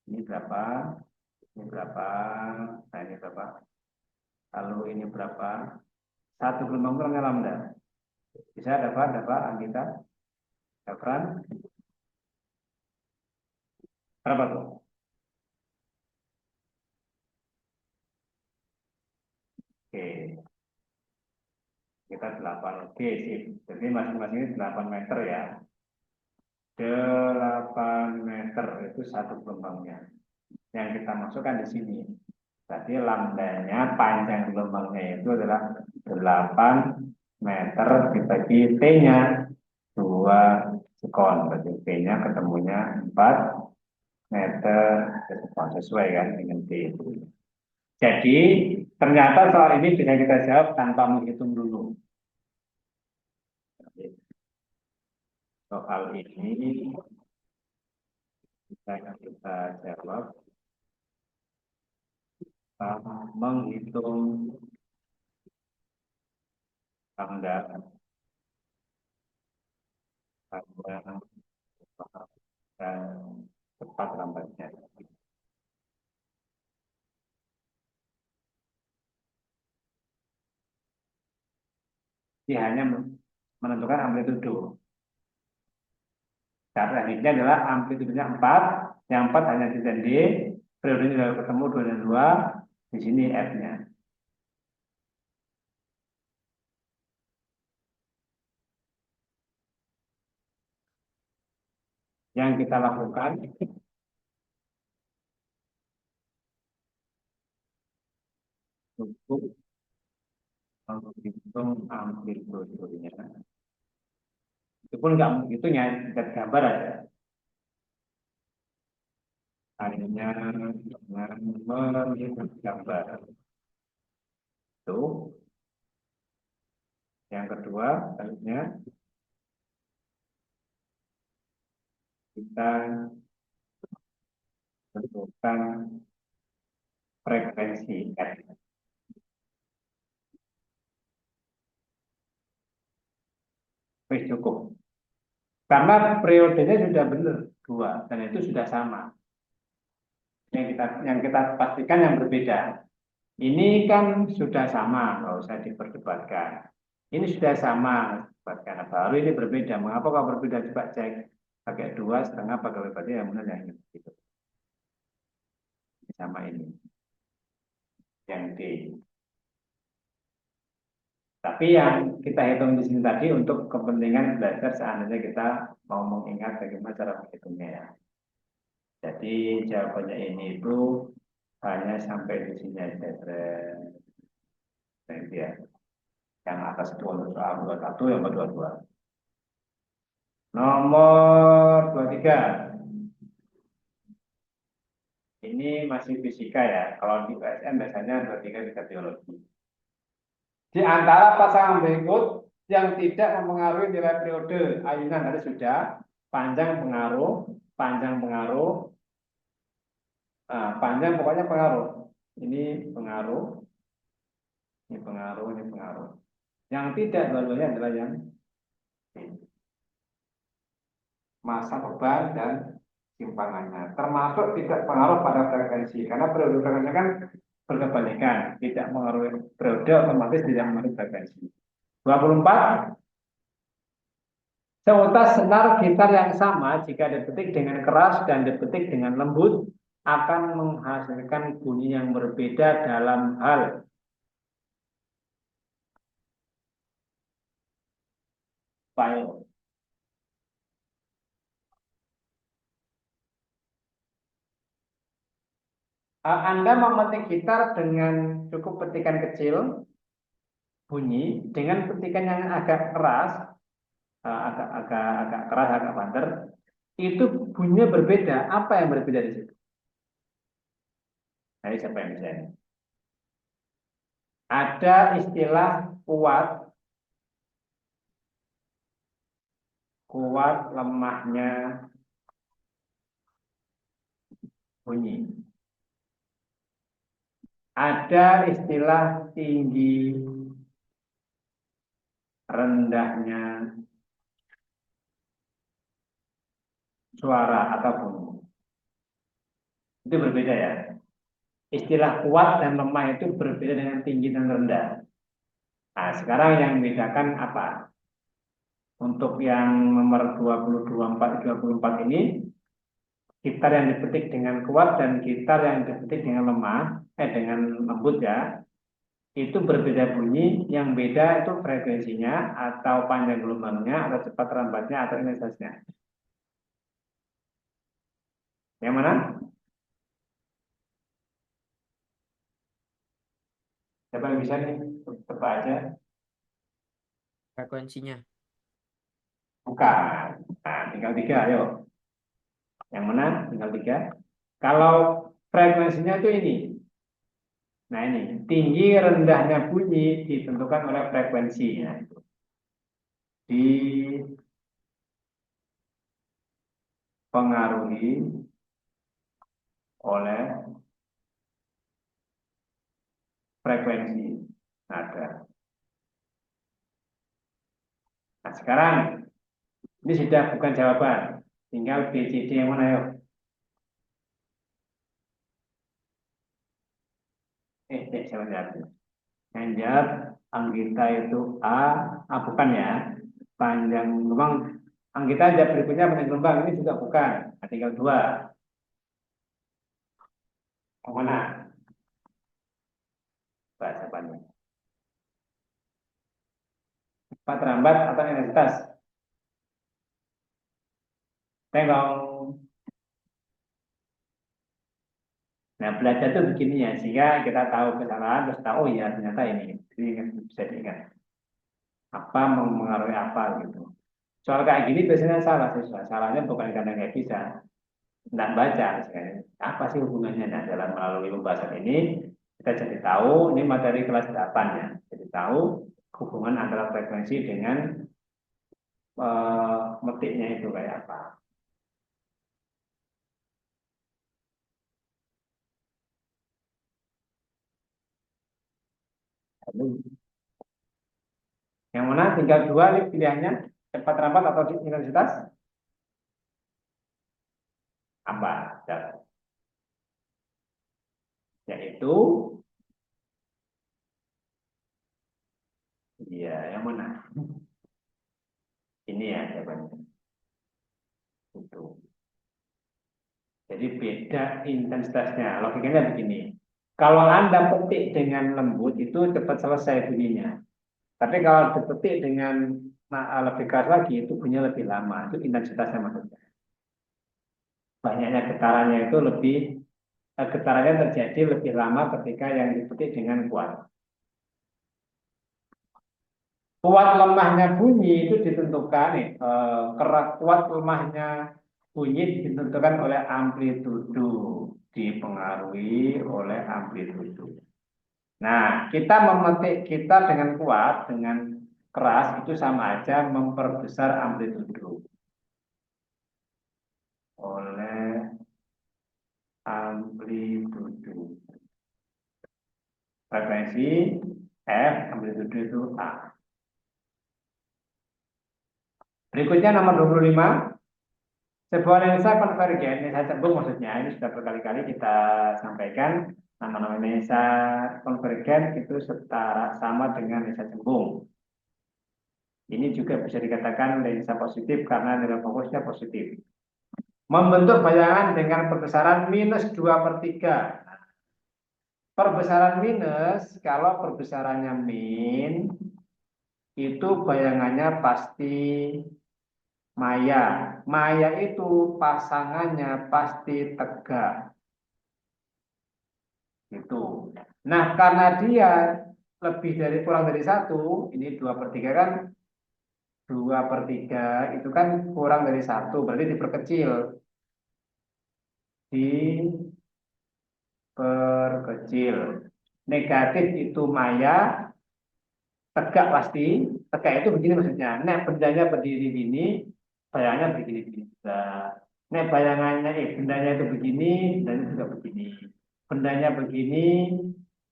Ini berapa? Ini berapa? Nah ini berapa? Lalu ini berapa? Satu gelombang kurangnya lambda. Bisa dapat Anggita? Dapat berapa tuh? Oke, kita 8. Oke, sip. Jadi masing-masing ini 8 meter ya. 8 meter itu satu gelombangnya. Yang kita masukkan di sini. Berarti lambdanya, panjang gelombangnya itu adalah 8 meter dibagi T-nya 2 sekon. Berarti T-nya ketemunya 4 meter sekon. Sesuai kan dengan T itu. Jadi ternyata soal ini bisa kita jawab tanpa menghitung dulu. Soal ini kita jawab tanpa menghitung lambda dan cepat lambatnya. Dia hanya menentukan amplitudo. Cara tekniknya adalah amplitudenya 4, yang 4 hanya di D, periodenya sudah ketemu 2 dan 2, di sini F-nya. Yang kita lakukan cukup menghitung amplitudenya. Itu pun nggak menghitungnya, kita gambar aja. Hanya dengan menghitung gambar. Itu. Yang kedua, selanjutnya kita tentukan frekuensi F. Cukup. Karena periodenya sudah benar 2 dan itu sudah sama. Yang kita pastikan yang berbeda. Ini kan sudah sama, nggak usah diperdebatkan. Ini sudah sama, diperdebatkan. Baru ini berbeda. Mengapa kalau berbeda? Coba cek. Pakai 2,5 pakai berarti yang benar yang itu. Sama ini. Yang D. Tapi yang kita hitung di sini tadi untuk kepentingan belajar seandainya kita mau mengingat bagaimana cara menghitungnya ya. Jadi jawabannya ini itu hanya sampai di sini aja. Ya. Yang atas itu untuk soal 21, yang kedua 22. Nomor 23. Ini masih fisika ya. Kalau di PSN biasanya 23 bisa biologi. Di antara pasangan berikut yang tidak mempengaruhi nilai periode ayunan tadi sudah panjang pengaruh, panjang pokoknya pengaruh. Ini pengaruh, ini pengaruh, ini pengaruh. Yang tidak dua-duanya adalah yang massa beban dan simpangannya. Termasuk tidak pengaruh pada frekuensi. Karena periode frekuensinya kan berkebalikan. Tidak mengaruhi periode, otomatis tidak mengaruhi frekuensi. 24. Seutas senar gitar yang sama jika dipetik dengan keras dan dipetik dengan lembut akan menghasilkan bunyi yang berbeda dalam hal file. Anda memetik gitar dengan cukup petikan kecil bunyi dengan petikan yang agak keras, agak keras, agak banter, itu bunyinya berbeda. Apa yang berbeda di situ? Nah, siapa yang bisa ini? Ada istilah kuat lemahnya bunyi. Ada istilah tinggi rendahnya suara atau bunyi. Itu berbeda ya. Istilah kuat dan lemah itu berbeda dengan tinggi dan rendah. Nah, sekarang yang membedakan apa? Untuk yang nomor 24 ini, gitar yang dipetik dengan kuat dan gitar yang dipetik dengan lemah, dengan lembut ya, itu berbeda bunyi. Yang beda itu frekuensinya atau panjang gelombangnya atau cepat lambatnya atau intensitasnya. Yang mana? Siapa yang bisa nih? Tebak aja.
Frekuensinya.
Bukan. Nah, tinggal 3, ayo. Yang mana? Tinggal 3. Kalau frekuensinya itu ini. Nah ini, tinggi rendahnya bunyi ditentukan oleh frekuensinya. Dipengaruhi oleh frekuensi nada. Nah sekarang, ini sudah bukan jawaban. Tinggal B, C, D yang mana yuk? Siapa jawab? Yang jawab Anggita itu bukan ya. Panjang gelombang. Anggita jawab berikutnya panjang gelombang, ini juga bukan. Nah, tinggal 2. Yang mana? Bahasa panjang. Cepat lambat atau intensitas? Tengok. Nah, belajar itu begini ya, sehingga kita tahu kesalahan, terus tahu oh ya ternyata ini. Jadi bisa diingat. Apa mempengaruhi apa gitu. Soal kayak gini biasanya salah siswa. Salahnya bukan karena nggak bisa, nggak baca. Apa sih hubungannya? Nah, dalam melalui pembahasan ini, kita jadi tahu, ini materi kelas 8 ya. Jadi tahu hubungan antara frekuensi dengan metiknya itu kayak apa. Yang mana tinggal 2 nih pilihannya, cepat rampat atau intensitas? Apa? Yaitu, iya, yang mana? Ini ya jawabannya. Itu. Jadi beda intensitasnya. Logikanya begini. Kalau Anda petik dengan lembut itu cepat selesai bunyinya. Tapi kalau dipetik dengan lebih keras lagi itu bunyinya lebih lama. Itu intensitasnya maksudnya. Banyaknya getarannya itu getarannya terjadi lebih lama ketika yang dipetik dengan kuat. Kuat lemahnya bunyi itu ditentukan keras kuat lemahnya bunyi ditentukan oleh amplitudo, dipengaruhi oleh amplitudo. Nah, kita memetik kita dengan kuat, dengan keras itu sama aja memperbesar amplitudo oleh amplitudo. Frekuensi F, amplitudo itu A. Berikutnya nomor 25. Sebuah lensa konvergen, lensa cembung maksudnya, ini sudah berkali-kali kita sampaikan, nama-nama lensa konvergen itu setara sama dengan lensa cembung. Ini juga bisa dikatakan lensa positif karena nilai fokusnya positif. Membentuk bayangan dengan perbesaran minus 2/3. Perbesaran minus, kalau perbesarannya min, itu bayangannya pasti maya. Maya itu pasangannya pasti tegak. Itu. Nah, karena dia lebih dari kurang dari 1, ini 2/3 kan, 2/3 itu kan kurang dari 1, berarti diperkecil. Diperkecil. Negatif itu maya, tegak pasti. Tegak itu begini maksudnya. Nek bendanya berdiri gini, bayangannya begini-begini juga. Nek bayangannya, bendanya itu begini, bendanya juga begini. Bendanya begini,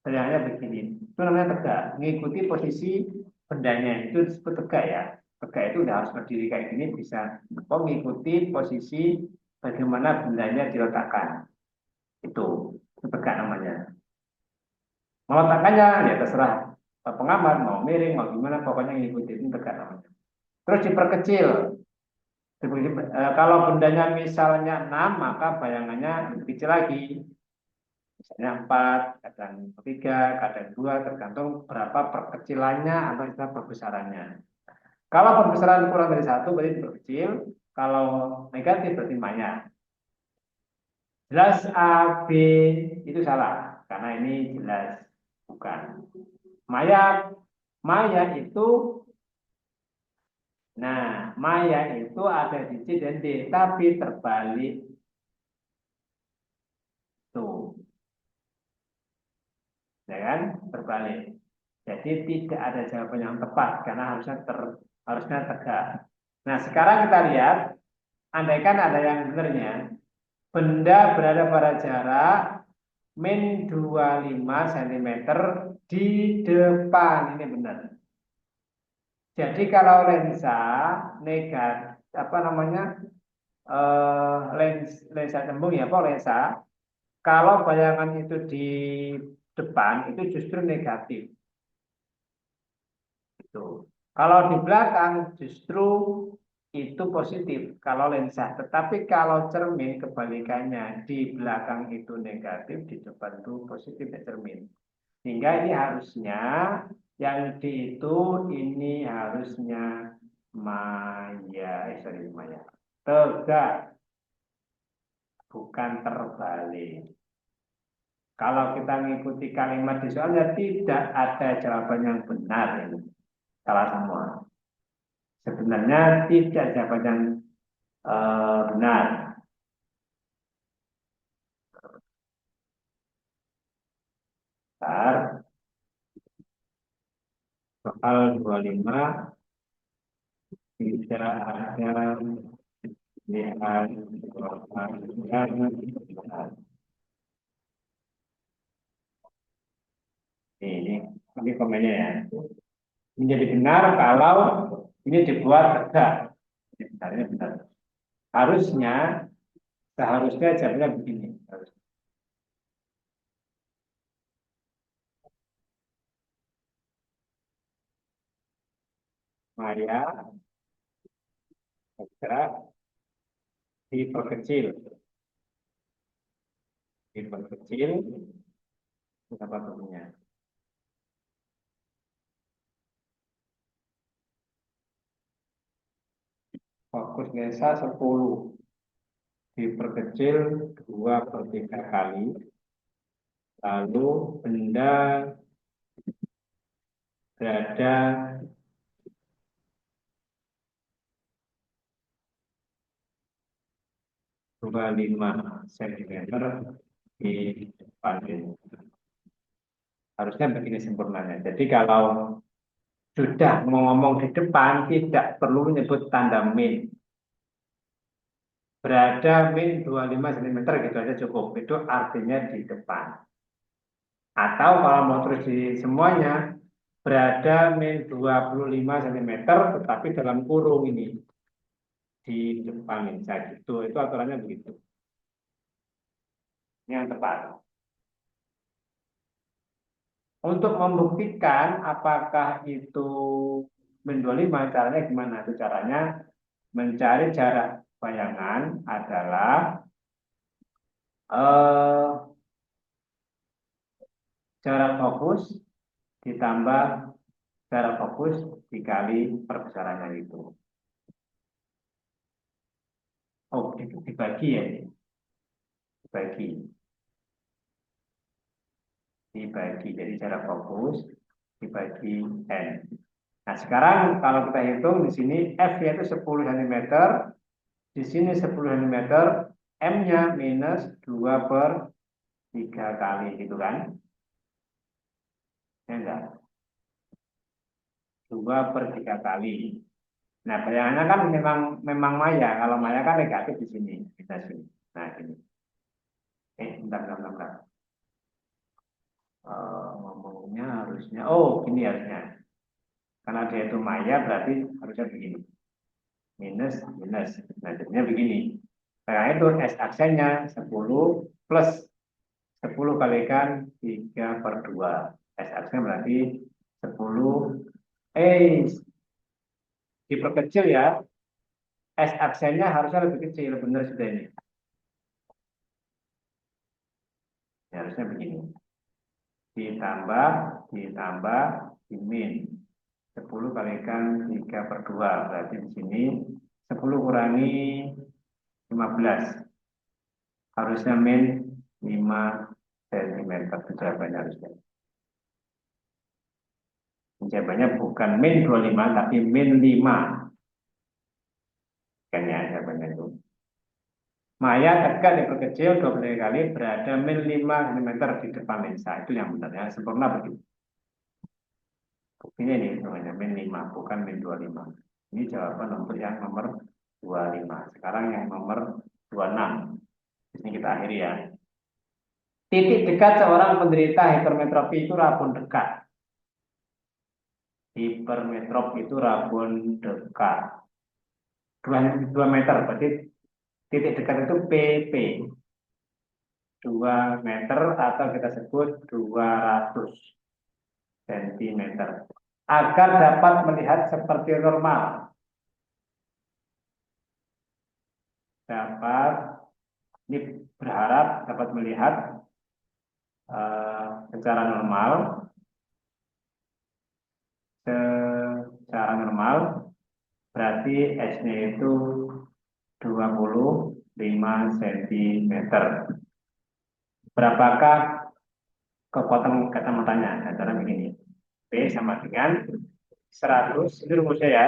bayangannya begini. Itu namanya tegak. Mengikuti posisi bendanya itu disebut tegak ya. Tegak itu udah harus berdiri kayak gini bisa mengikuti posisi bagaimana bendanya diletakkan. Itu tegak namanya. Meletakkannya ya terserah pengamat mau miring mau gimana pokoknya ngikutin itu tegak namanya. Terus diperkecil. Kalau bendanya misalnya 6 maka bayangannya lebih kecil lagi. Misalnya 4, kadang 3, kadang 2 tergantung berapa perkecilannya atau istilah perbesarannya. Kalau perbesaran kurang dari 1 berarti diperkecil, kalau negatif berarti banyak. Jelas A, B itu salah karena ini jelas bukan. Maya, maya itu, nah maya itu ada di C dan D, tapi terbalik tuh, ya kan? Terbalik. Jadi tidak ada jawaban yang tepat karena harusnya tegak. Nah sekarang kita lihat, andaikan ada yang benernya, benda berada pada jarak min 25 cm di depan, ini benar. Jadi kalau lensa negatif apa namanya lensa cembung ya, apa lensa kalau bayangan itu di depan itu justru negatif. Itu. Kalau di belakang justru itu positif kalau lensa. Tetapi kalau cermin kebalikannya, di belakang itu negatif, di depan itu positif ya cermin. Sehingga ini harusnya yang di itu ini harusnya maya, maya. Tegak, bukan terbalik. Kalau kita mengikuti kalimat di soalnya tidak ada jawaban yang benar ini. Salah semua. Sebenarnya tidak jawaban yang benar. Bentar. Soal 25 tidak ada pilihan ini komennya ya. Menjadi benar kalau ini dibuat tegak. Ini benar, ini benar. Seharusnya jawabannya begini. Maya tegak diperkecil. Diperkecil berapa bentuknya? Fokus lensa 10 diperkecil 2/3 kali, lalu benda berada dua puluh 5 cm di depan ini. Harusnya begini sempurnanya. Jadi kalau sudah ngomong di depan tidak perlu menyebut tanda min. Berada min 25 cm gitu aja cukup. Itu artinya di depan. Atau kalau mau terus di semuanya berada min 25 cm tetapi dalam kurung ini. di depan meja gitu. Itu aturannya begitu. Ini yang tepat. Untuk membuktikan apakah itu min 25, caranya gimana? Itu caranya mencari jarak bayangan adalah jarak fokus ditambah jarak fokus dikali perbesarannya itu. Oh, itu dibagi ya, dibagi. Jadi jarak fokus dibagi n. Nah, sekarang kalau kita hitung di sini f-nya itu 10 cm, di sini 10 cm, m-nya minus 2/3 kali gitu kan? Ya enggak? 2/3 kali. Nah, bayangannya kan memang maya. Kalau maya kan negatif di sini, kita sini. Nah, ini. Bentar. Ngomongnya harusnya, gini harusnya. Karena dia itu maya, berarti harusnya begini. Minus. Nah, jadinya begini. Karena itu S aksennya 10 plus 10 kalikan 3/2. S aksen berarti 10. Diperkecil ya. S aksennya harusnya lebih kecil. Benar sudah ini. Ya, harusnya begini. Ditambah, dimin. 10 kalikan 3/2. Berarti di sini 10 kurangi 15. Harusnya min 5 cm. Itu jawabannya harusnya. Jawabannya bukan min 25, tapi min 5. Kan ya jawabannya itu. Maya dekat diperkecil 20 kali berada min 5 cm di depan lensa. Itu yang benarnya. Sempurna begitu. Buktinya ini namanya min 5, bukan min 25. Ini jawaban untuk yang nomor 25. Sekarang yang nomor 26. Di sini kita akhiri ya. Titik dekat seorang penderita hipermetropi itu rabun dekat. Hipermetrop itu rabun dekat. 2 meter, berarti titik dekat itu PP. 2 meter atau kita sebut 200 cm. Agar dapat melihat seperti normal. Ini berharap dapat melihat secara normal. Secara normal berarti S-nya itu 25 cm. Berapakah kekuatan kacamatanya? Cara begini. P sama dengan 100, itu rumusnya ya,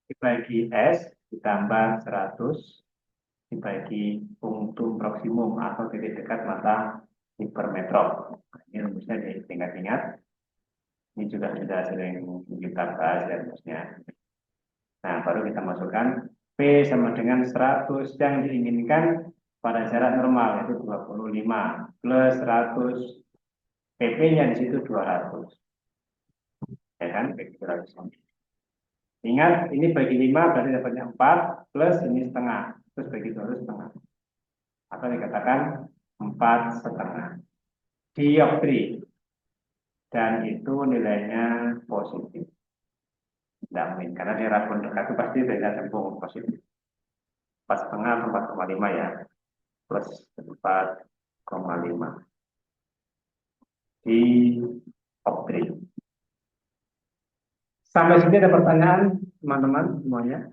dibagi S ditambah 100 dibagi punktum proksimum atau titik dekat mata hipermetrop. Ini rumusnya diingat-ingat. Ini juga sudah sering kita bahas ya rumusnya. Nah, baru kita masukkan P sama dengan 100 yang diinginkan pada jarak normal, yaitu 25 plus 100. PP-nya di situ 200. Ya kan? Bagi 200. Ingat, ini bagi 5 berarti dapatnya 4 plus ini setengah. Terus bagi 200 setengah. Atau dikatakan 4,5 dioptri. Dan itu nilainya positif. Tidak mungkin, karena dia rabun dekat itu pasti beda tempung positif. 4,5 atau 4,5 ya. Plus 4,5. Dioptri. Sampai sini ada pertanyaan teman-teman semuanya?